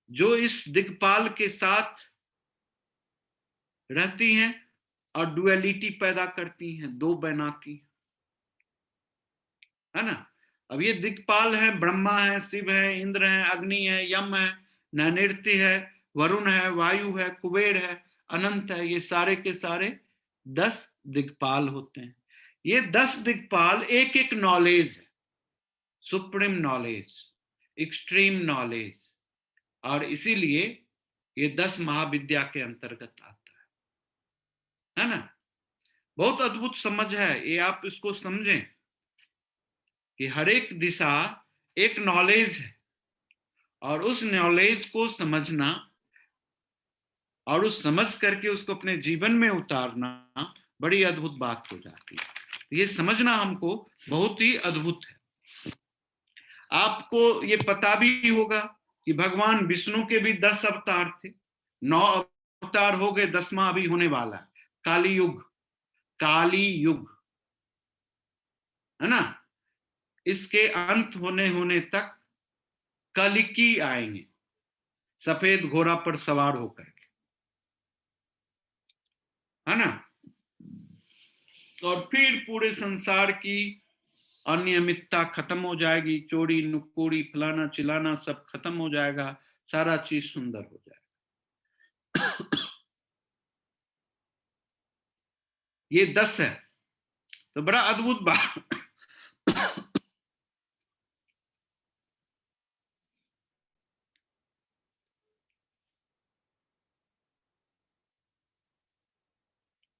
जो इस दिग्पाल के साथ रहती हैं और डुअलिटी पैदा करती हैं, दो बनाती है ना। अब ये दिग्पाल है, ब्रह्मा है, शिव है, इंद्र है, अग्नि है, यम है, नैऋत्य है, वरुण है, वायु है, कुबेर है, अनंत है। ये सारे के सारे 10 दिग्पाल होते हैं। ये 10 दिग्पाल एक एक नॉलेज है, सुप्रीम नॉलेज, एक्सट्रीम नॉलेज, और इसीलिए ये 10 महाविद्या के अंतर्गत आता है ना। बहुत अद्भुत समझ है ये, आप इसको समझें कि हर एक दिशा एक नॉलेज है, और उस नॉलेज को समझना और उस समझ करके उसको अपने जीवन में उतारना बड़ी अद्भुत बात हो जाती है। ये समझना हमको बहुत ही अद्भुत है। आपको ये पता भी होगा कि भगवान विष्णु के भी 10 अवतार थे, 9 अवतार हो गए, 10वां अभी होने वाला है, काली युग, काली युग, है ना। इसके अंत होने होने तक कलिकी आएंगे, सफेद घोड़ा पर सवार होकर के, है ना। और फिर पूरे संसार की अनियमितता खत्म हो जाएगी, चोरी नुकोड़ी फलाना चिलाना सब खत्म हो जाएगा, सारा चीज सुंदर हो जाएगा। ये 10 है, तो बड़ा अद्भुत बात।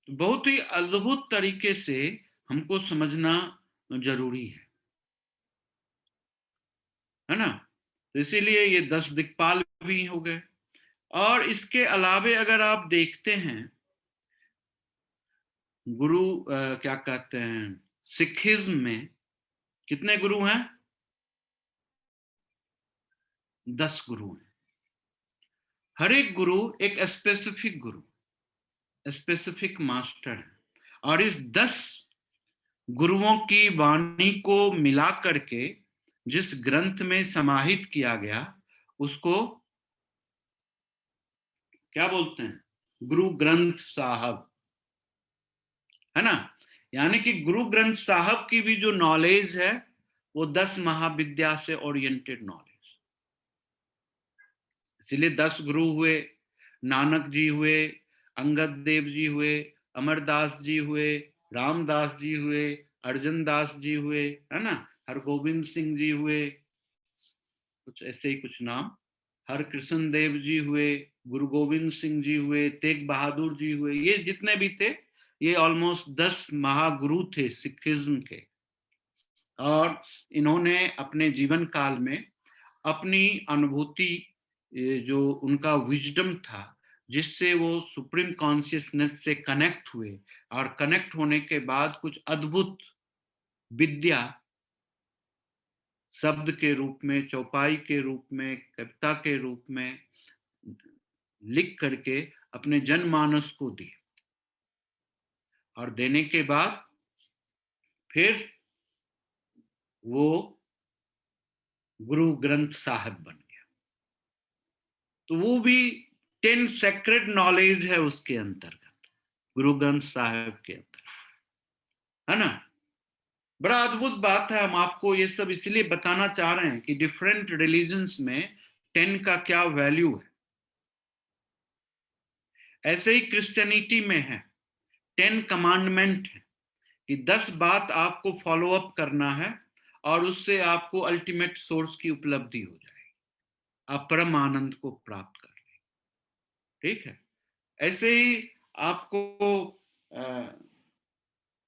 बहुत ही अद्भुत तरीके से हमको समझना जरूरी है ना। तो इसीलिए ये 10 दिक्पाल भी हो गए। और इसके अलावे अगर आप देखते हैं, गुरु क्या कहते हैं, सिखिज्म में कितने गुरु हैं? 10 गुरु हैं। हर एक गुरु एक स्पेसिफिक गुरु, स्पेसिफिक मास्टर है, और इस 10 गुरुओं की वाणी को मिला करके जिस ग्रंथ में समाहित किया गया उसको क्या बोलते हैं? गुरु ग्रंथ साहब, है ना। यानी कि गुरु ग्रंथ साहब की भी जो नॉलेज है वो 10 महाविद्या से ओरिएंटेड नॉलेज। इसलिए 10 गुरु हुए, नानक जी हुए, अंगद देव जी हुए, अमरदास जी हुए, रामदास जी हुए, अर्जन दास जी हुए, है ना, हरगोविंद सिंह जी हुए, कुछ ऐसे ही कुछ नाम हरकृष्ण देव जी हुए, गुरु गोविंद सिंह जी हुए, तेग बहादुर जी हुए, ये जितने भी थे, ये ऑलमोस्ट 10 महागुरु थे सिखिज्म के। और इन्होंने अपने जीवन काल में अपनी अनुभूति, जो उनका विजडम था, जिससे वो सुप्रीम कॉन्शियसनेस से कनेक्ट हुए, और कनेक्ट होने के बाद कुछ अद्भुत विद्या शब्द के रूप में, चौपाई के रूप में, कविता के रूप में लिख करके अपने जनमानस को दी, और देने के बाद फिर वो गुरु ग्रंथ साहब बन गया। तो वो भी 10 सेक्रेड नॉलेज है उसके अंतर्गत, गुरु ग्रंथ साहब के अंतर्गत, है ना। बड़ा अद्भुत बात है। हम आपको ये सब इसलिए बताना चाह रहे हैं कि डिफरेंट रिलीजन्स में 10 का क्या वैल्यू है। ऐसे ही क्रिश्चियनिटी में है 10 कमांडमेंट है, कि 10 बात आपको फॉलो अप करना है, और उससे आपको अल्टीमेट सोर्स की उपलब्धि हो जाएगी, आप परम आनंद को प्राप्त कर लेंगे। ठीक है। ऐसे ही आपको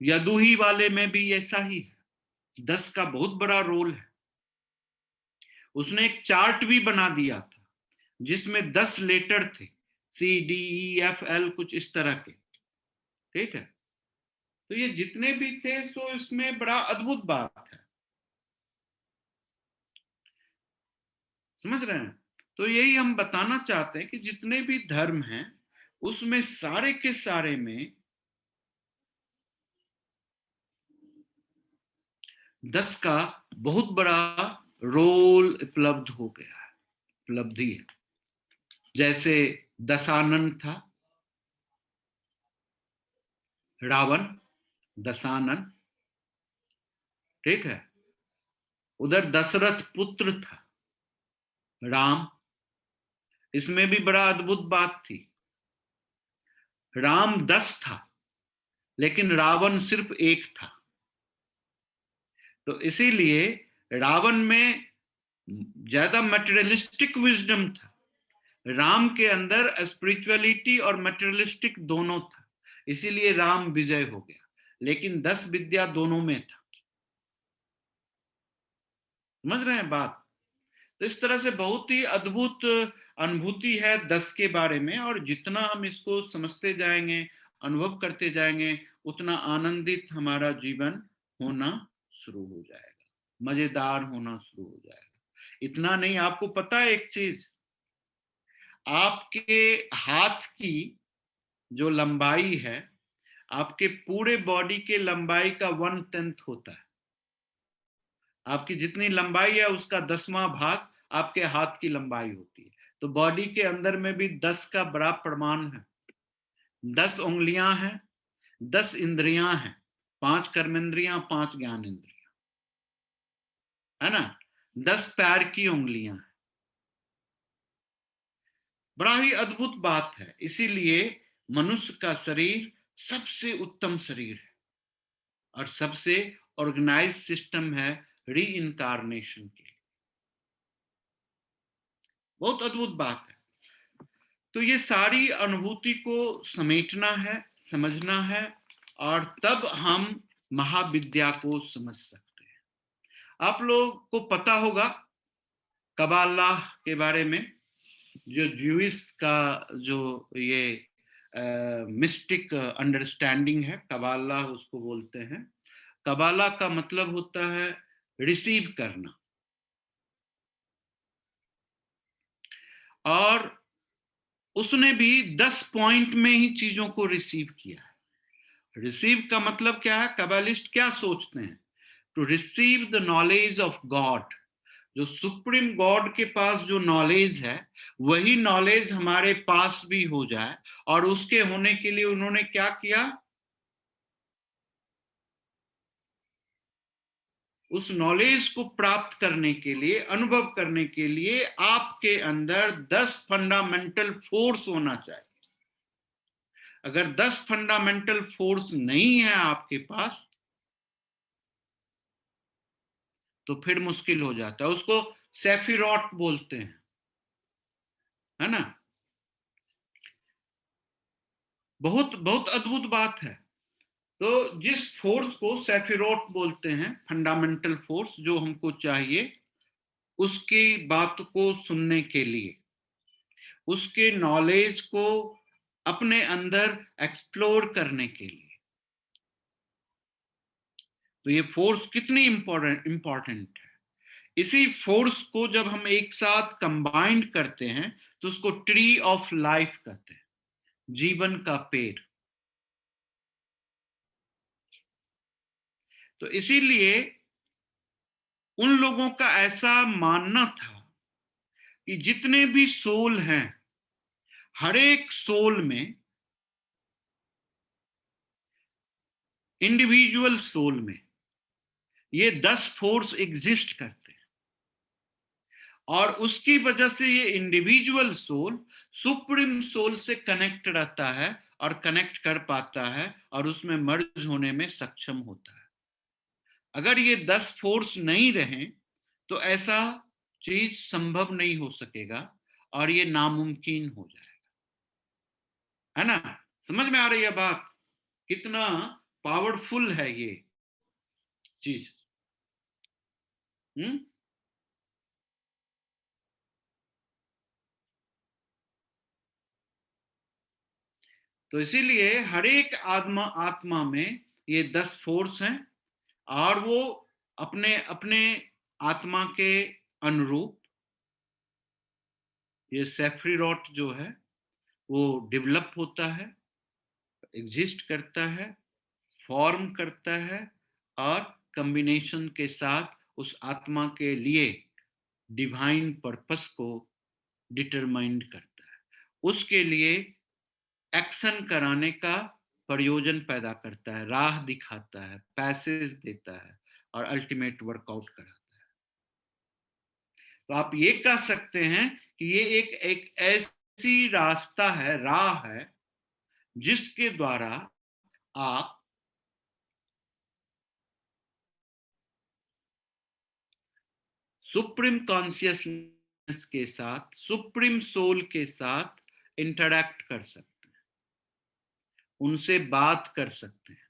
यदुही वाले में भी ऐसा ही है, 10 का बहुत बड़ा रोल है। उसने एक चार्ट भी बना दिया था जिसमें 10 लेटर थे, CDEFL, कुछ इस तरह के। ठीक है। तो ये जितने भी थे, सो इसमें बड़ा अद्भुत बात है, समझ रहे हैं। तो यही हम बताना चाहते हैं कि जितने भी धर्म हैं उसमें सारे के सारे में 10 का बहुत बड़ा रोल उपलब्ध हो गया है, उपलब्धि है। जैसे दशानन था, रावण दशानन। ठीक है। उधर दशरथ पुत्र था, राम। इसमें भी बड़ा अद्भुत बात थी, राम 10 था लेकिन रावण सिर्फ एक था। तो इसीलिए रावण में ज्यादा मटेरियलिस्टिक विजडम था, राम के अंदर स्पिरिचुअलिटी और मटेरियलिस्टिक दोनों था, इसीलिए राम विजय हो गया। लेकिन 10 विद्या दोनों में था, समझ रहे हैं बात। तो इस तरह से बहुत ही अद्भुत अनुभूति है 10 के बारे में, और जितना हम इसको समझते जाएंगे, अनुभव करते जाएंगे, उतना आनंदित हमारा जीवन होना शुरू हो जाएगा, मजेदार होना शुरू हो जाएगा। इतना नहीं, आपको पता है एक चीज, आपके हाथ की जो लंबाई है, आपके पूरे बॉडी के लंबाई का 1/10 होता है। आपकी जितनी लंबाई है उसका 10वां भाग आपके हाथ की लंबाई होती है। तो बॉडी के अंदर में भी 10 का बड़ा प्रमाण है। 10 उंगलियां हैं, 10 इंद्रियां हैं, 5 कर्मेंद्रियां, 5 ज्ञान इंद्रियां, है ना। 10 पैर की उंगलियां हैं। बड़ा ही अद्भुत बात है। इसीलिए मनुष्य का शरीर सबसे उत्तम शरीर है, और सबसे ऑर्गेनाइज सिस्टम है री इनकारनेशन के लिए। बहुत अद्भुत बात है। तो ये सारी अनुभूति को समेटना है, समझना है, और तब हम महाविद्या को समझ सकते हैं। आप लोग को पता होगा कबाला के बारे में, जो ज्यूइश का जो ये मिस्टिक अंडरस्टैंडिंग है, कबाला उसको बोलते हैं। कबाला का मतलब होता है रिसीव करना, और उसने भी 10 पॉइंट में ही चीजों को रिसीव किया है। रिसीव का मतलब क्या है, कबालिस्ट क्या सोचते हैं, to receive the knowledge of God. जो सुप्रीम गॉड के पास जो नॉलेज है, वही नॉलेज हमारे पास भी हो जाए। और उसके होने के लिए उन्होंने क्या किया, उस नॉलेज को प्राप्त करने के लिए, अनुभव करने के लिए आपके अंदर 10 फंडामेंटल फोर्स होना चाहिए। अगर 10 फंडामेंटल फोर्स नहीं है आपके पास, तो फिर मुश्किल हो जाता है। उसको सेफिरॉट बोलते हैं, है ना। बहुत बहुत अद्भुत बात है। तो जिस फोर्स को सेफिरोट बोलते हैं, फंडामेंटल फोर्स, जो हमको चाहिए उसकी बात को सुनने के लिए, उसके नॉलेज को अपने अंदर एक्सप्लोर करने के लिए, तो ये फोर्स कितनी इंपॉर्टेंट है। इसी फोर्स को जब हम एक साथ कंबाइंड करते हैं तो उसको ट्री ऑफ लाइफ कहते हैं, जीवन का पेड़। तो इसीलिए उन लोगों का ऐसा मानना था कि जितने भी सोल हैं, हर एक सोल में, इंडिविजुअल सोल में ये 10 फोर्स एग्जिस्ट करते हैं, और उसकी वजह से ये इंडिविजुअल सोल सुप्रीम सोल से कनेक्ट रहता है और कनेक्ट कर पाता है और उसमें मर्ज होने में सक्षम होता है। अगर ये 10 फोर्स नहीं रहे तो ऐसा चीज संभव नहीं हो सकेगा और ये नामुमकिन हो जाएगा, है ना। समझ में आ रही है बात, कितना पावरफुल है ये चीज। हम्म। तो इसीलिए हर एक आत्मा आत्मा में ये 10 फोर्स हैं, और वो अपने अपने आत्मा के अनुरूप ये सेफ्रीरॉट जो है वो डेवलप होता है, एग्जिस्ट करता है, फॉर्म करता है, और कॉम्बिनेशन के साथ उस आत्मा के लिए डिवाइन पर्पस को डिटरमाइंड करता है, उसके लिए एक्शन कराने का प्रयोजन पैदा करता है, राह दिखाता है, पैसेज देता है, और अल्टीमेट वर्कआउट कराता है। तो आप ये कह सकते हैं कि ये एक ऐसी रास्ता है, राह है, जिसके द्वारा आप सुप्रीम कॉन्शियसनेस के साथ, सुप्रीम सोल के साथ इंटरैक्ट कर सकते हैं, उनसे बात कर सकते हैं,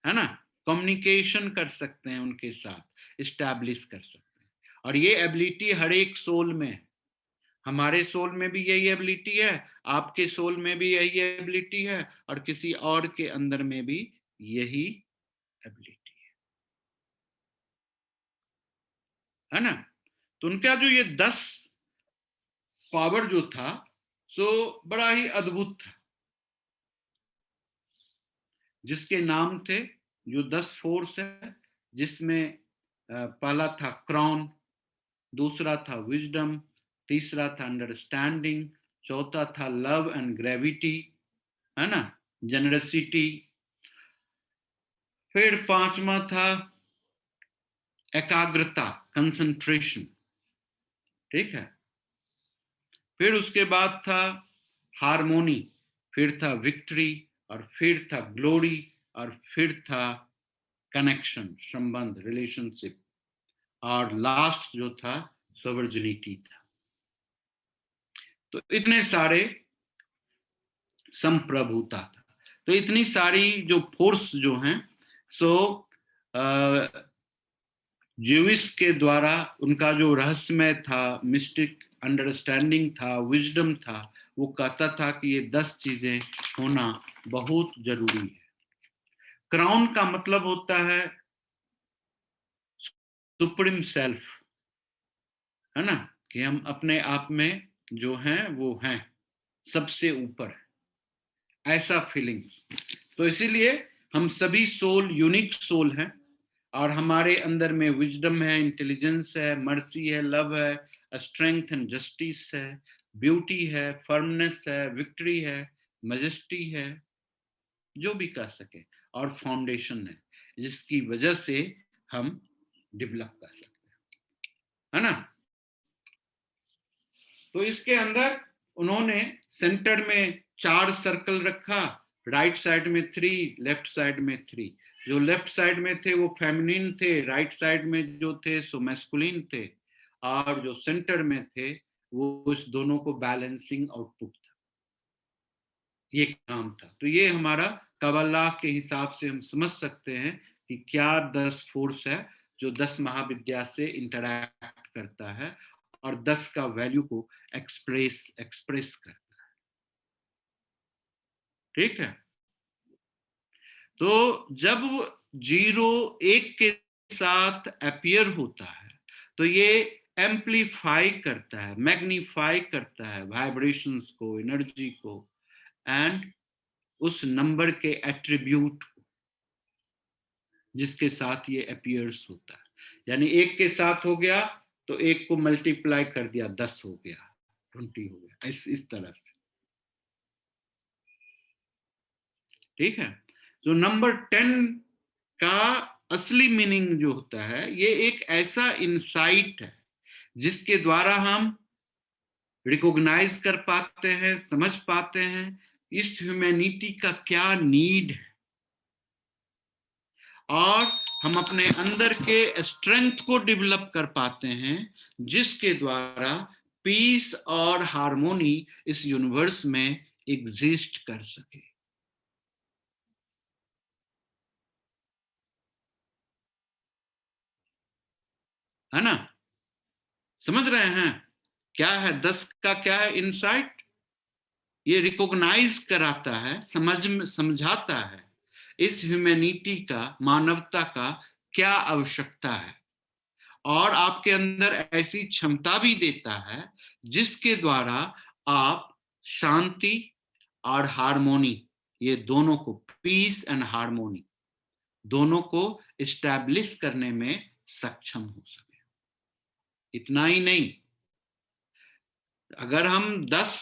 है ना, कम्युनिकेशन कर सकते हैं, उनके साथ इस्टेब्लिश कर सकते हैं। और ये एबिलिटी हर एक सोल में है। हमारे सोल में भी यही एबिलिटी है, आपके सोल में भी यही एबिलिटी है, और किसी और के अंदर में भी यही एबिलिटी है ना। तो उनका जो ये 10 पावर जो था सो बड़ा ही अद्भुत था, जिसके नाम थे, जो 10 फोर्स है, जिसमें पहला था क्रॉन, दूसरा था विजडम, तीसरा था अंडरस्टैंडिंग, चौथा था लव एंड ग्रेविटी, है ना, जनरसिटी, फिर पांचवा था एकाग्रता, कंसंट्रेशन, ठीक है, फिर उसके बाद था हारमोनी, फिर था विक्ट्री, और फिर था ग्लोरी, और फिर था कनेक्शन, संबंध, रिलेशनशिप, और लास्ट जो था सोवर्जिनिटी था। तो इतने सारे संप्रभुता था। तो इतनी सारी जो फोर्स जो हैं, सो ज्यूइस के द्वारा उनका जो रहस्यमय था, मिस्टिक अंडरस्टैंडिंग था, विजडम था, वो कहता था कि ये 10 चीजें होना बहुत जरूरी है। क्राउन का मतलब होता है सुप्रीम सेल्फ, है ना, कि हम अपने आप में जो हैं वो हैं, सबसे ऊपर, ऐसा फीलिंग्स। तो इसीलिए हम सभी सोल यूनिक सोल हैं, और हमारे अंदर में विजडम है, इंटेलिजेंस है, मर्सी है, लव है, स्ट्रेंथ एंड जस्टिस है, ब्यूटी है, फर्मनेस है, विक्ट्री है, मैजेस्टी है, जो भी कह सके, और फाउंडेशन है, जिसकी वजह से हम डेवलप कर सकते हैं, है ना। तो इसके अंदर उन्होंने सेंटर में 4 सर्कल रखा, राइट साइड में 3, लेफ्ट साइड में 3। जो लेफ्ट साइड में थे वो फेमिनिन थे, राइट साइड में जो थे सो मैस्कुलिन थे, और जो सेंटर में थे वो इस दोनों को बैलेंसिंग आउटपुट था, ये काम था। तो ये हमारा कबल्लाह के हिसाब से हम समझ सकते हैं कि क्या 10 फोर्स है जो 10 महाविद्या से इंटरैक्ट करता है और 10 का वैल्यू को एक्सप्रेस करता है। ठीक है, तो जब जीरो एक के साथ अपीयर होता है तो ये एम्पलीफाई करता है, मैग्नीफाई करता है वाइब्रेशंस को, एनर्जी को, एंड उस नंबर के एट्रीब्यूट जिसके साथ ये अपीयर्स होता है। यानी एक के साथ हो गया तो एक को मल्टीप्लाई कर दिया, 10 हो गया, 20 हो गया, इस तरह से। ठीक है, तो नंबर 10 का असली मीनिंग जो होता है, ये एक ऐसा इंसाइट है जिसके द्वारा हम रिकॉग्नाइज कर पाते हैं, समझ पाते हैं इस ह्यूमैनिटी का क्या नीड है, और हम अपने अंदर के स्ट्रेंथ को डेवलप कर पाते हैं जिसके द्वारा पीस और हार्मोनी इस यूनिवर्स में एग्जिस्ट कर सके। है ना, समझ रहे हैं क्या है 10 का, क्या है इनसाइट? ये रिकॉग्नाइज कराता है, समझाता है इस ह्यूमैनिटी का, मानवता का क्या आवश्यकता है, और आपके अंदर ऐसी क्षमता भी देता है जिसके द्वारा आप शांति और हार्मोनी, ये दोनों को, पीस एंड हार्मोनी दोनों को इस्टेब्लिश करने में सक्षम हो सके। इतना ही नहीं, अगर हम 10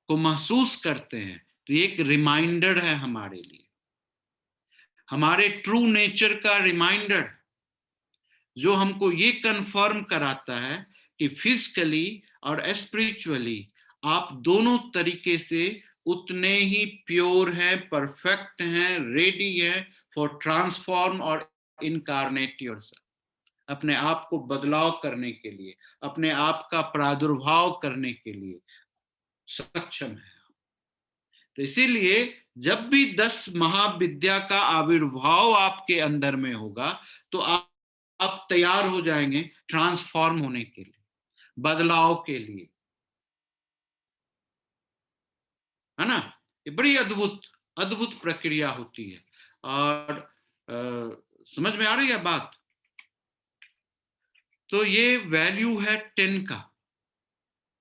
को महसूस करते हैं तो ये एक रिमाइंडर है हमारे लिए, हमारे ट्रू नेचर का रिमाइंडर, जो हमको ये कंफर्म कराता है कि फिजिकली और स्पिरिचुअली आप दोनों तरीके से उतने ही प्योर हैं, परफेक्ट हैं, रेडी हैं फॉर ट्रांसफॉर्म और इनकारनेट योरसेल्फ, अपने आप को बदलाव करने के लिए, अपने आप का प्रादुर्भाव करने के लिए सक्षम है। तो इसीलिए जब भी 10 महाविद्या का आविर्भाव आपके अंदर में होगा तो आप तैयार हो जाएंगे ट्रांसफॉर्म होने के लिए, बदलाव के लिए। है ना, ये बड़ी अद्भुत अद्भुत प्रक्रिया होती है। और समझ में आ रही है बात? तो ये वैल्यू है 10 का।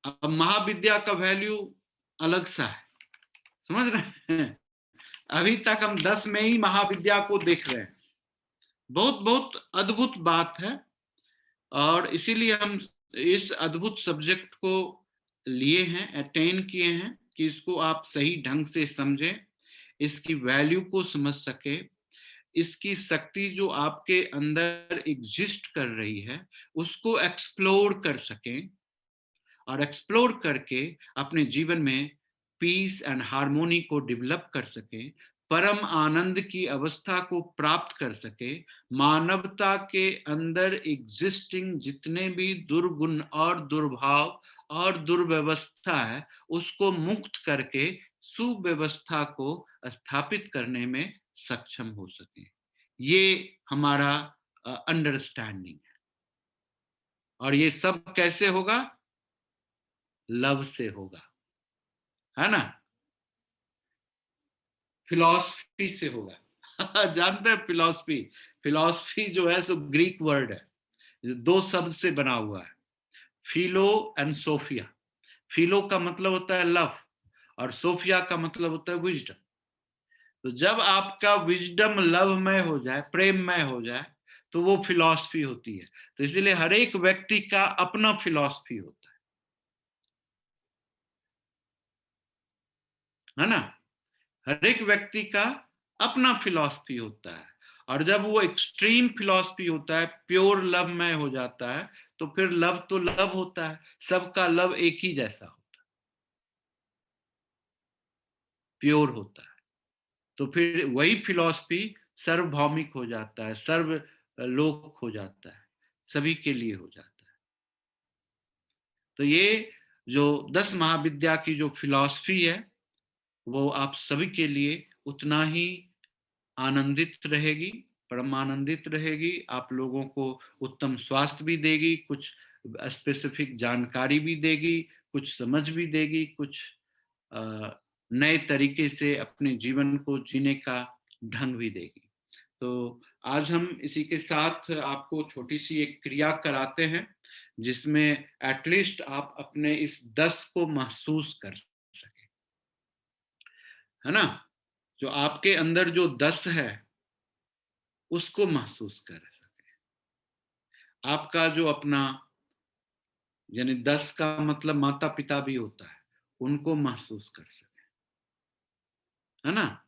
अब महाविद्या का वैल्यू अलग सा है, समझ रहे हैं? अभी तक हम 10 में ही महाविद्या को देख रहे हैं। बहुत बहुत अद्भुत बात है, और इसीलिए हम इस अद्भुत सब्जेक्ट को लिए हैं, अटेन किए हैं कि इसको आप सही ढंग से समझें, इसकी वैल्यू को समझ सके, इसकी शक्ति जो आपके अंदर एग्जिस्ट कर रही है उसको एक्सप्लोर कर सकें, और एक्सप्लोर करके अपने जीवन में पीस एंड हार्मोनी को डेवलप कर सके, परम आनंद की अवस्था को प्राप्त कर सके, मानवता के अंदर एग्जिस्टिंग जितने भी दुर्गुण और दुर्भाव और दुर्व्यवस्था है उसको मुक्त करके सुव्यवस्था को स्थापित करने में सक्षम हो सके। ये हमारा अंडरस्टैंडिंग है। और ये सब कैसे होगा? लव से होगा, है ना, फिलॉसफी से होगा। जानते हैं फिलॉसफी? फिलॉसफी जो है सो ग्रीक वर्ड है, दो शब्द से बना हुआ है, फिलो एंड सोफिया। फिलो का मतलब होता है लव, और सोफिया का मतलब होता है विजडम। तो जब आपका विजडम लव में हो जाए, प्रेम में हो जाए, तो वो फिलॉसफी होती है। तो इसीलिए हर एक व्यक्ति का अपना फिलॉसफी होता है ना, हर एक व्यक्ति का अपना फिलॉसफी होता है। और जब वो एक्सट्रीम फिलॉसफी होता है, प्योर लव में हो जाता है, तो फिर लव तो लव होता है, सबका लव एक ही जैसा होता है, प्योर होता है। तो फिर वही फिलॉसफी सार्वभौमिक हो जाता है, सर्व लोक हो जाता है, सभी के लिए हो जाता है। तो ये जो 10 महाविद्या की जो फिलॉसफी है वो आप सभी के लिए उतना ही आनंदित रहेगी, परमानंदित रहेगी, आप लोगों को उत्तम स्वास्थ्य भी देगी, कुछ स्पेसिफिक जानकारी भी देगी, कुछ समझ भी देगी, कुछ नए तरीके से अपने जीवन को जीने का ढंग भी देगी। तो आज हम इसी के साथ आपको छोटी सी एक क्रिया कराते हैं जिसमें एटलीस्ट आप अपने इस 10 को महसूस कर सके, है ना? जो आपके अंदर जो 10 है उसको महसूस कर सके। आपका जो अपना, यानी 10 का मतलब माता पिता भी होता है, उनको महसूस कर सके, है ना?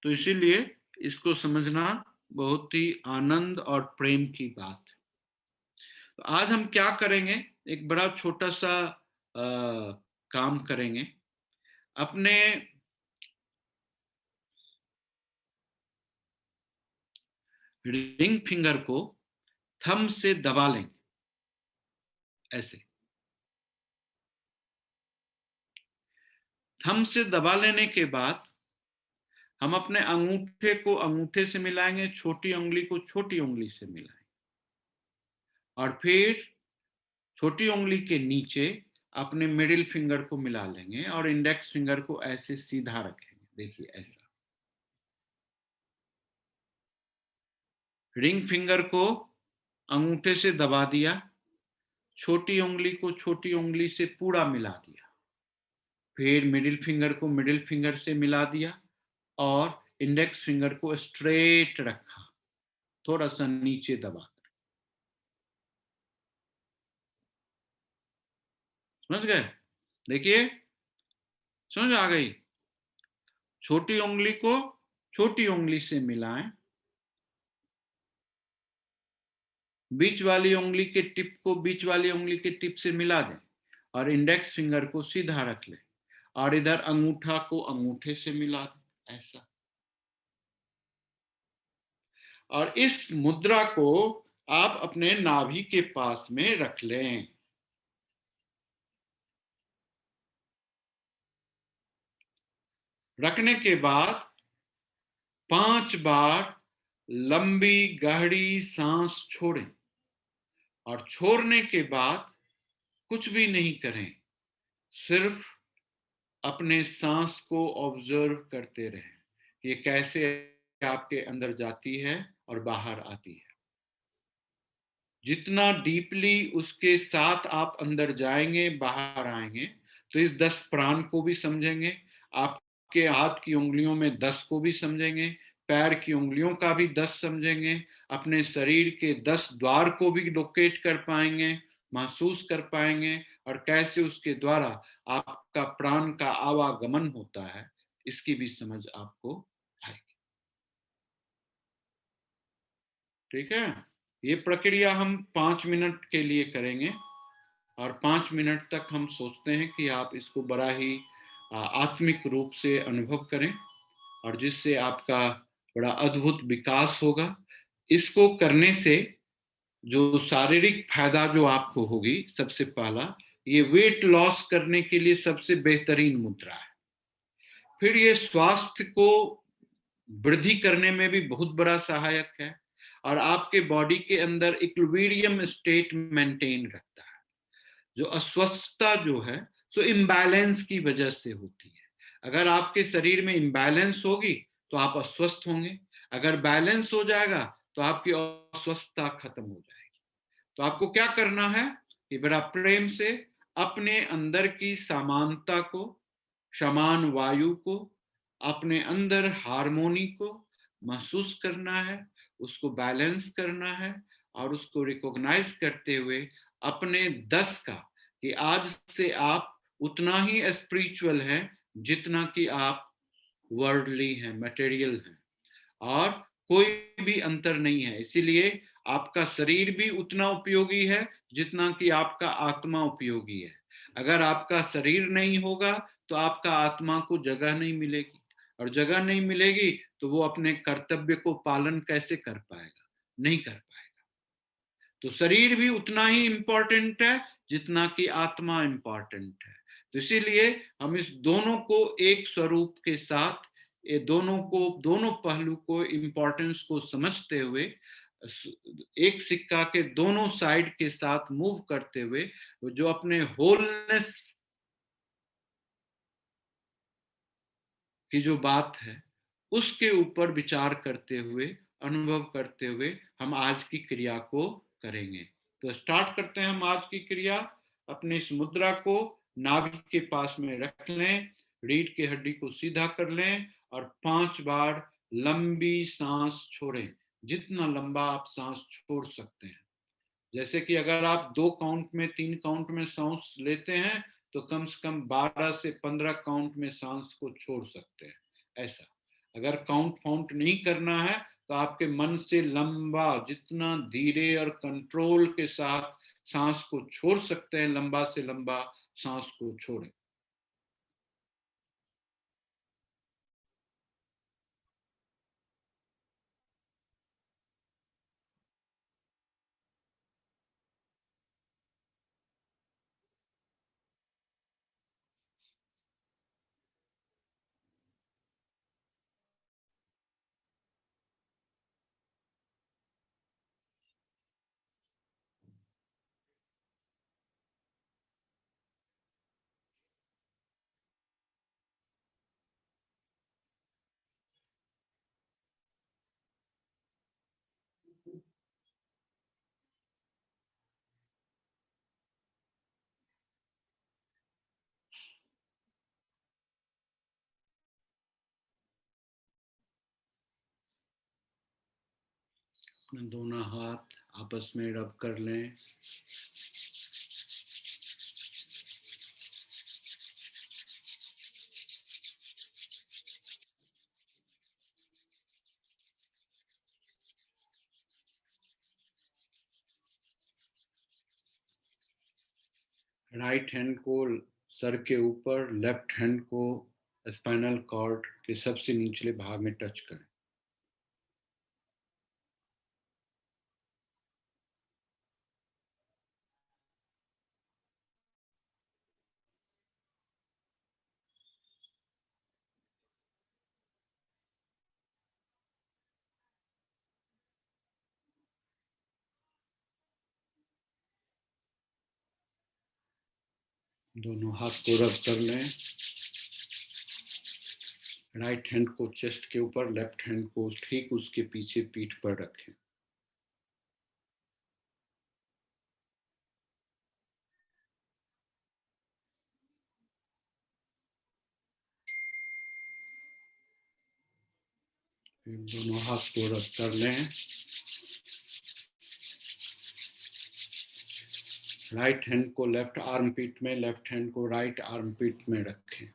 तो इसीलिए इसको समझना बहुत ही आनंद और प्रेम की बात है। तो आज हम क्या करेंगे, एक बड़ा छोटा सा काम करेंगे। अपने रिंग फिंगर को थंब से दबा लेंगे, ऐसे थंब से दबा लेने के बाद हम अपने अंगूठे को अंगूठे से मिलाएंगे, छोटी उंगली को छोटी उंगली से मिलाएंगे, और फिर छोटी उंगली के नीचे अपने मिडिल फिंगर को मिला लेंगे और इंडेक्स फिंगर को ऐसे सीधा रखेंगे। देखिए ऐसा रिंग फिंगर को अंगूठे से दबा दिया, छोटी उंगली को छोटी उंगली से पूरा मिला दिया, फिर मिडिल फिंगर को मिडिल फिंगर से मिला दिया और इंडेक्स फिंगर को स्ट्रेट रखा, थोड़ा सा नीचे दबा। समझ गए? देखिए, समझ आ गई? छोटी उंगली को छोटी उंगली से मिलाएं, बीच वाली उंगली के टिप को बीच वाली उंगली के टिप से मिला दें और इंडेक्स फिंगर को सीधा रख लें और इधर अंगूठा को अंगूठे से मिला दें, ऐसा। और इस मुद्रा को आप अपने नाभि के पास में रख लें। रखने के बाद 5 बार लंबी गहरी सांस छोड़ें और छोड़ने के बाद कुछ भी नहीं करें, सिर्फ अपने सांस को ऑब्जर्व करते रहें, ये कैसे आपके अंदर जाती है और बाहर आती है। जितना डीपली उसके साथ आप अंदर जाएंगे बाहर आएंगे, तो इस 10 प्राण को भी समझेंगे, आपके हाथ की उंगलियों में 10 को भी समझेंगे, पैर की उंगलियों का भी 10 समझेंगे, अपने शरीर के 10 द्वार को भी लोकेट कर पाएंगे, महसूस कर पाएंगे, और कैसे उसके द्वारा आपका प्राण का आवागमन होता है, इसकी भी समझ आपको आएगी। ठीक है? ये प्रक्रिया हम 5 मिनट के लिए करेंगे और 5 मिनट तक हम सोचते हैं कि आप इसको बड़ा ही आत्मिक रूप से अनुभव करें और जिससे आपका बड़ा अद्भुत विकास होगा। इसको करने से जो शारीरिक फायदा जो आपको होगी, सबसे पहला, ये वेट लॉस करने के लिए सबसे बेहतरीन मुद्रा है। फिर ये स्वास्थ्य को वृद्धि करने में भी बहुत बड़ा सहायक है और आपके बॉडी के अंदर इक्विलिब्रियम स्टेट मेंटेन रखता है। जो अस्वस्थता जो है, सो इम्बैलेंस की वजह से होती है। अगर आपके शरीर में इम्बैलेंस होगी तो आप अस्वस्थ होंगे, अगर बैलेंस हो जाएगा तो आपकी अस्वस्थता खत्म हो जाएगी। तो आपको क्या करना है कि बड़ा प्रेम से अपने अंदर की समानता को, समान वायु को, अपने अंदर हार्मोनी को महसूस करना है, उसको बैलेंस करना है और उसको रिकॉग्नाइज करते हुए अपने 10 का, कि आज से आप उतना ही स्पिरिचुअल हैं जितना कि आप वर्ल्डली हैं, मटेरियल हैं, और कोई भी अंतर नहीं है। इसीलिए आपका शरीर भी उतना उपयोगी है जितना कि आपका आत्मा उपयोगी है। अगर आपका शरीर नहीं होगा तो आपका आत्मा को जगह नहीं मिलेगी, और जगह नहीं मिलेगी तो वो अपने कर्तव्य को पालन कैसे कर पाएगा? नहीं कर पाएगा। तो शरीर भी उतना ही इंपॉर्टेंट है जितना कि आत्मा इंपॉर्टेंट है। तो इसीलिए हम इस दोनों को एक स्वरूप के साथ, ये दोनों पहलू को, इंपॉर्टेंस को समझते हुए, एक सिक्का के दोनों साइड के साथ मूव करते हुए, जो अपने होलनेस की जो बात है उसके ऊपर विचार करते हुए, अनुभव करते हुए हम आज की क्रिया को करेंगे। तो स्टार्ट करते हैं हम आज की क्रिया। अपनी इस मुद्रा को नाभि के पास में रख लें, रीढ़ की हड्डी को सीधा कर लें और 5 बार लंबी सांस छोड़ें, जितना लंबा आप सांस छोड़ सकते हैं। जैसे कि अगर आप 2 काउंट में, 3 काउंट में सांस लेते हैं तो कम से कम 12 से 15 काउंट में सांस को छोड़ सकते हैं। ऐसा अगर काउंट फाउंट नहीं करना है तो आपके मन से लंबा, जितना धीरे और कंट्रोल के साथ सांस को छोड़ सकते हैं, लंबा से लंबा सांस को छोड़ें। अपने दोनों हाथ आपस में रब कर लें। राइट हैंड को सर के ऊपर, लेफ्ट हैंड को स्पाइनल कॉर्ड के सबसे निचले भाग में टच करें। दोनों हाथ को रब कर लें। राइट हैंड को चेस्ट के ऊपर, लेफ्ट हैंड को ठीक उसके पीछे पीठ पर रखें। फिर दोनों हाथ को रब कर लें। राइट हैंड को लेफ्ट आर्म पीट में, लेफ्ट हैंड को राइट आर्म पीट में रखें।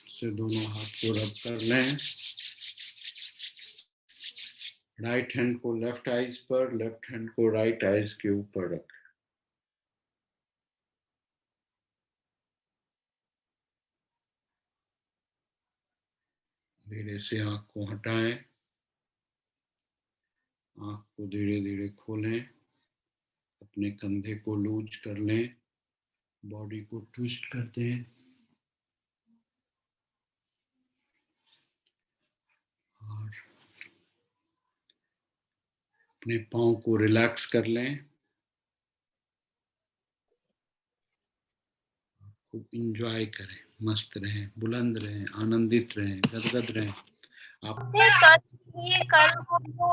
से दोनों हाथ को रब कर लें। राइट हैंड को लेफ्ट आइज पर, लेफ्ट हैंड को राइट आइज के ऊपर रखें। धीरे से आंख को हटाएं, आंख को धीरे धीरे खोलें, अपने कंधे को लूज कर लें, बॉडी को ट्विस्ट कर दें और अपने पाँव को रिलैक्स कर लें। खूब इंजॉय करें, मस्त रहें, बुलंद रहें, आनंदित रहें, गदगद रहें। आप ये कल को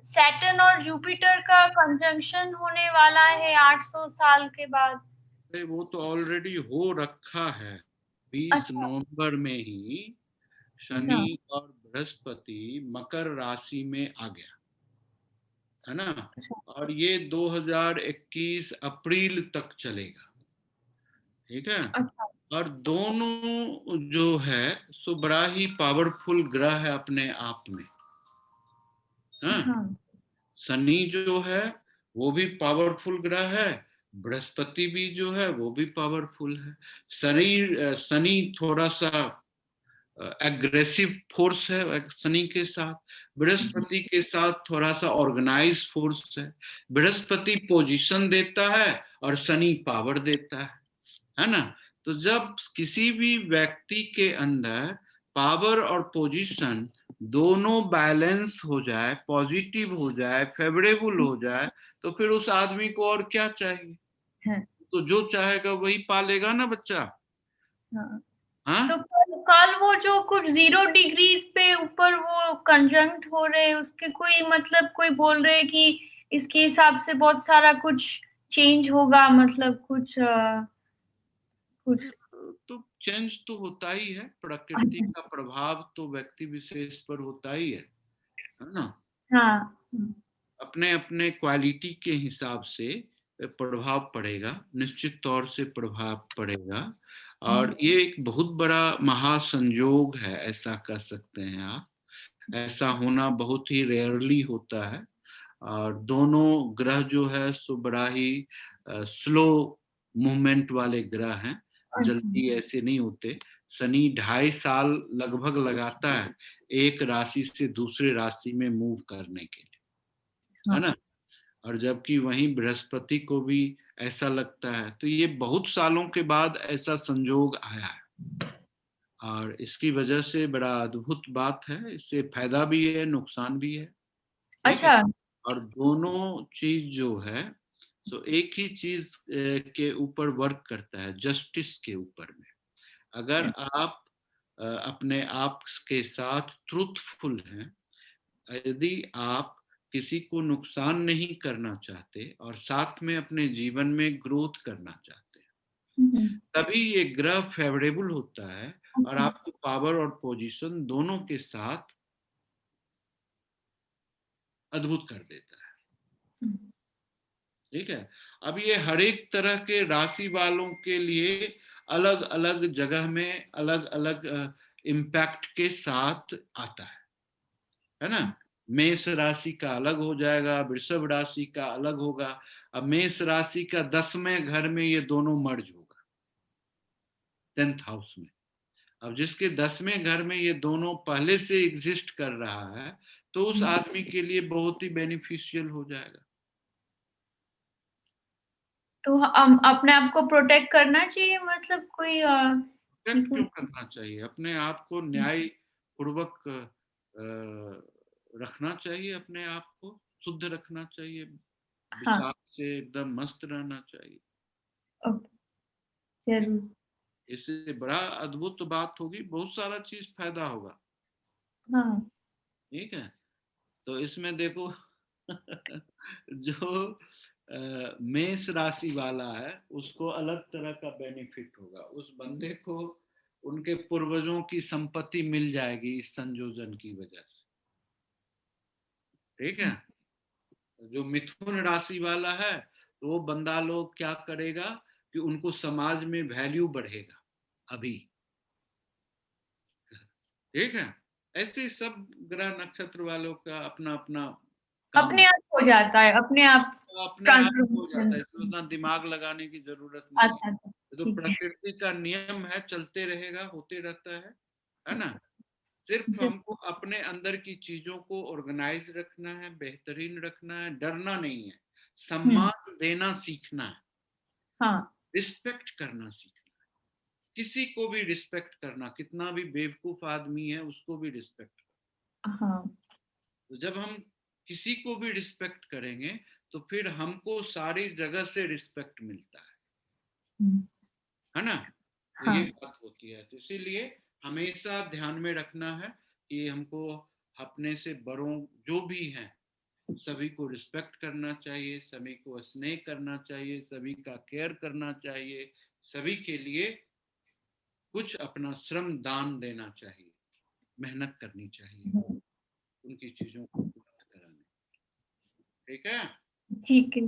सैटर्न और जुपिटर का कंजंक्शन होने वाला है 800 साल के बाद। वो तो ऑलरेडी हो रखा है। 20 अच्छा। नवंबर में ही शनि और बृहस्पति मकर राशि में आ गया है ना, और ये 2021 अप्रैल तक चलेगा। ठीक है। अच्छा। और दोनों जो है सो बड़ा ही पावरफुल ग्रह है अपने आप में। हाँ, शनि जो है वो भी पावरफुल ग्रह है, बृहस्पति भी जो है वो भी पावरफुल है। शनि थोड़ा सा एग्रेसिव फोर्स है शनि के साथ, बृहस्पति के साथ थोड़ा सा ऑर्गेनाइज फोर्स है। बृहस्पति पोजीशन देता है और शनि पावर देता है ना। तो जब किसी भी व्यक्ति के अंदर पावर और पोजीशन दोनों बैलेंस हो जाए, पॉजिटिव हो जाए, फेवरेबल हो जाए, तो फिर उस आदमी को और क्या चाहिए? तो जो चाहेगा वही पालेगा ना बच्चा। हाँ। हाँ, तो कल वो जो कुछ 0 डिग्रीज पे ऊपर वो कंजंक्ट हो रहे, उसके कोई मतलब कोई बोल रहे कि इसके हिसाब से बहुत सारा कुछ चेंज होगा, मतलब कुछ तो चेंज तो होता ही है, प्रकृति का प्रभाव तो व्यक्ति विशेष पर होता ही है ना। हाँ। अपने अपने क्वालिटी के हिसाब से प्रभाव पड़ेगा, निश्चित तौर से प्रभाव पड़ेगा। और ये एक बहुत बड़ा महासंयोग है, ऐसा कह सकते हैं आप। ऐसा होना बहुत ही रेयरली होता है। और दोनों ग्रह जो है सो बड़ा ही स्लो मूवमेंट वाले ग्रह हैं, जल्दी ऐसे नहीं होते। शनि 2.5 साल लगभग लगाता है एक राशि से दूसरे राशि में मूव करने के लिए, है ना। और जबकि वहीं बृहस्पति को भी ऐसा लगता है, तो ये बहुत सालों के बाद ऐसा संजोग आया है। और इसकी वजह से बड़ा अद्भुत बात है, इससे फायदा भी है, नुकसान भी है, ठीक है। अच्छा। और दोनों चीज जो है सो एक ही चीज के ऊपर वर्क करता है, जस्टिस के ऊपर में। अगर आप अपने आप के साथ ट्रूथफुल हैं, यदि आप किसी को नुकसान नहीं करना चाहते और साथ में अपने जीवन में ग्रोथ करना चाहते हैं, तभी ये ग्रह फेवरेबल होता है और आपको पावर और पोजीशन दोनों के साथ अद्भुत कर देता है, ठीक है। अब ये हर एक तरह के राशि वालों के लिए अलग अलग जगह में अलग अलग इम्पैक्ट के साथ आता है ना। मेष राशि का अलग हो जाएगा, वृषभ राशि का अलग होगा। अब मेष राशि का 10वें घर में ये दोनों मर्ज होगा, 10th हाउस में। अब जिसके 10वें घर में ये दोनों पहले से एग्जिस्ट कर रहा है, तो उस आदमी के लिए बहुत ही बेनिफिशियल हो जाएगा। तो हम अपने आप को प्रोटेक्ट करना चाहिए, मतलब कोई प्रोटेक्ट क्यों करना चाहिए? अपने आप को न्याय पूर्वक रखना चाहिए, अपने आप को शुद्ध रखना चाहिए, हाँ। विचार से एकदम मस्त रहना चाहिए। ओके, जरूर। इससे बड़ा अद्भुत बात होगी, बहुत सारा चीज फायदा होगा, हाँ। ठीक है। तो इसमें देखो जो मेष राशि वाला है उसको अलग तरह का बेनिफिट होगा, उस बंदे को उनके पूर्वजों की संपत्ति मिल जाएगी इस संयोजन की वजह से, ठीक है। जो मिथुन राशि वाला है, तो वो बंदा लोग क्या करेगा कि उनको समाज में वैल्यू बढ़ेगा अभी, ठीक है। ऐसे सब ग्रह नक्षत्र वालों का अपना अपना काम, अपने आप हो जाता है, अपने आप अपने आप हो जाता ट्रांसफॉर्मेशन। है, इसमें उतना दिमाग लगाने की जरूरत नहीं है। अच्छा अच्छा, ये तो ठीक है। प्रकृति का नियम है, चलते रहेगा, होते रहता है ना। सिर्फ जी। हमको अपने अंदर की चीजों को ऑर्गेनाइज रखना है, बेहतरीन रखना है, डरना नहीं है, सम्मान देना सीखना है, हाँ। रिस्पेक्ट करना सीखना है। किसी को भी रिस्पेक्ट करना, कितना भी बेवकूफ आदमी है उसको भी रिस्पेक्ट। हाँ। तो जब हम किसी को भी रिस्पेक्ट करेंगे तो फिर हमको सारी जगह से रिस्पेक्ट मिलता है ना। तो ये हाँ। बात होती है, तो इसीलिए हमेशा ध्यान में रखना है कि हमको अपने से बड़ों जो भी हैं सभी को रिस्पेक्ट करना चाहिए, सभी को स्नेह करना चाहिए, सभी का केयर करना चाहिए, सभी के लिए कुछ अपना श्रम दान देना चाहिए, मेहनत करनी चाहिए उनकी चीजों को प्राप्त कराने, ठीक है। ठीक है।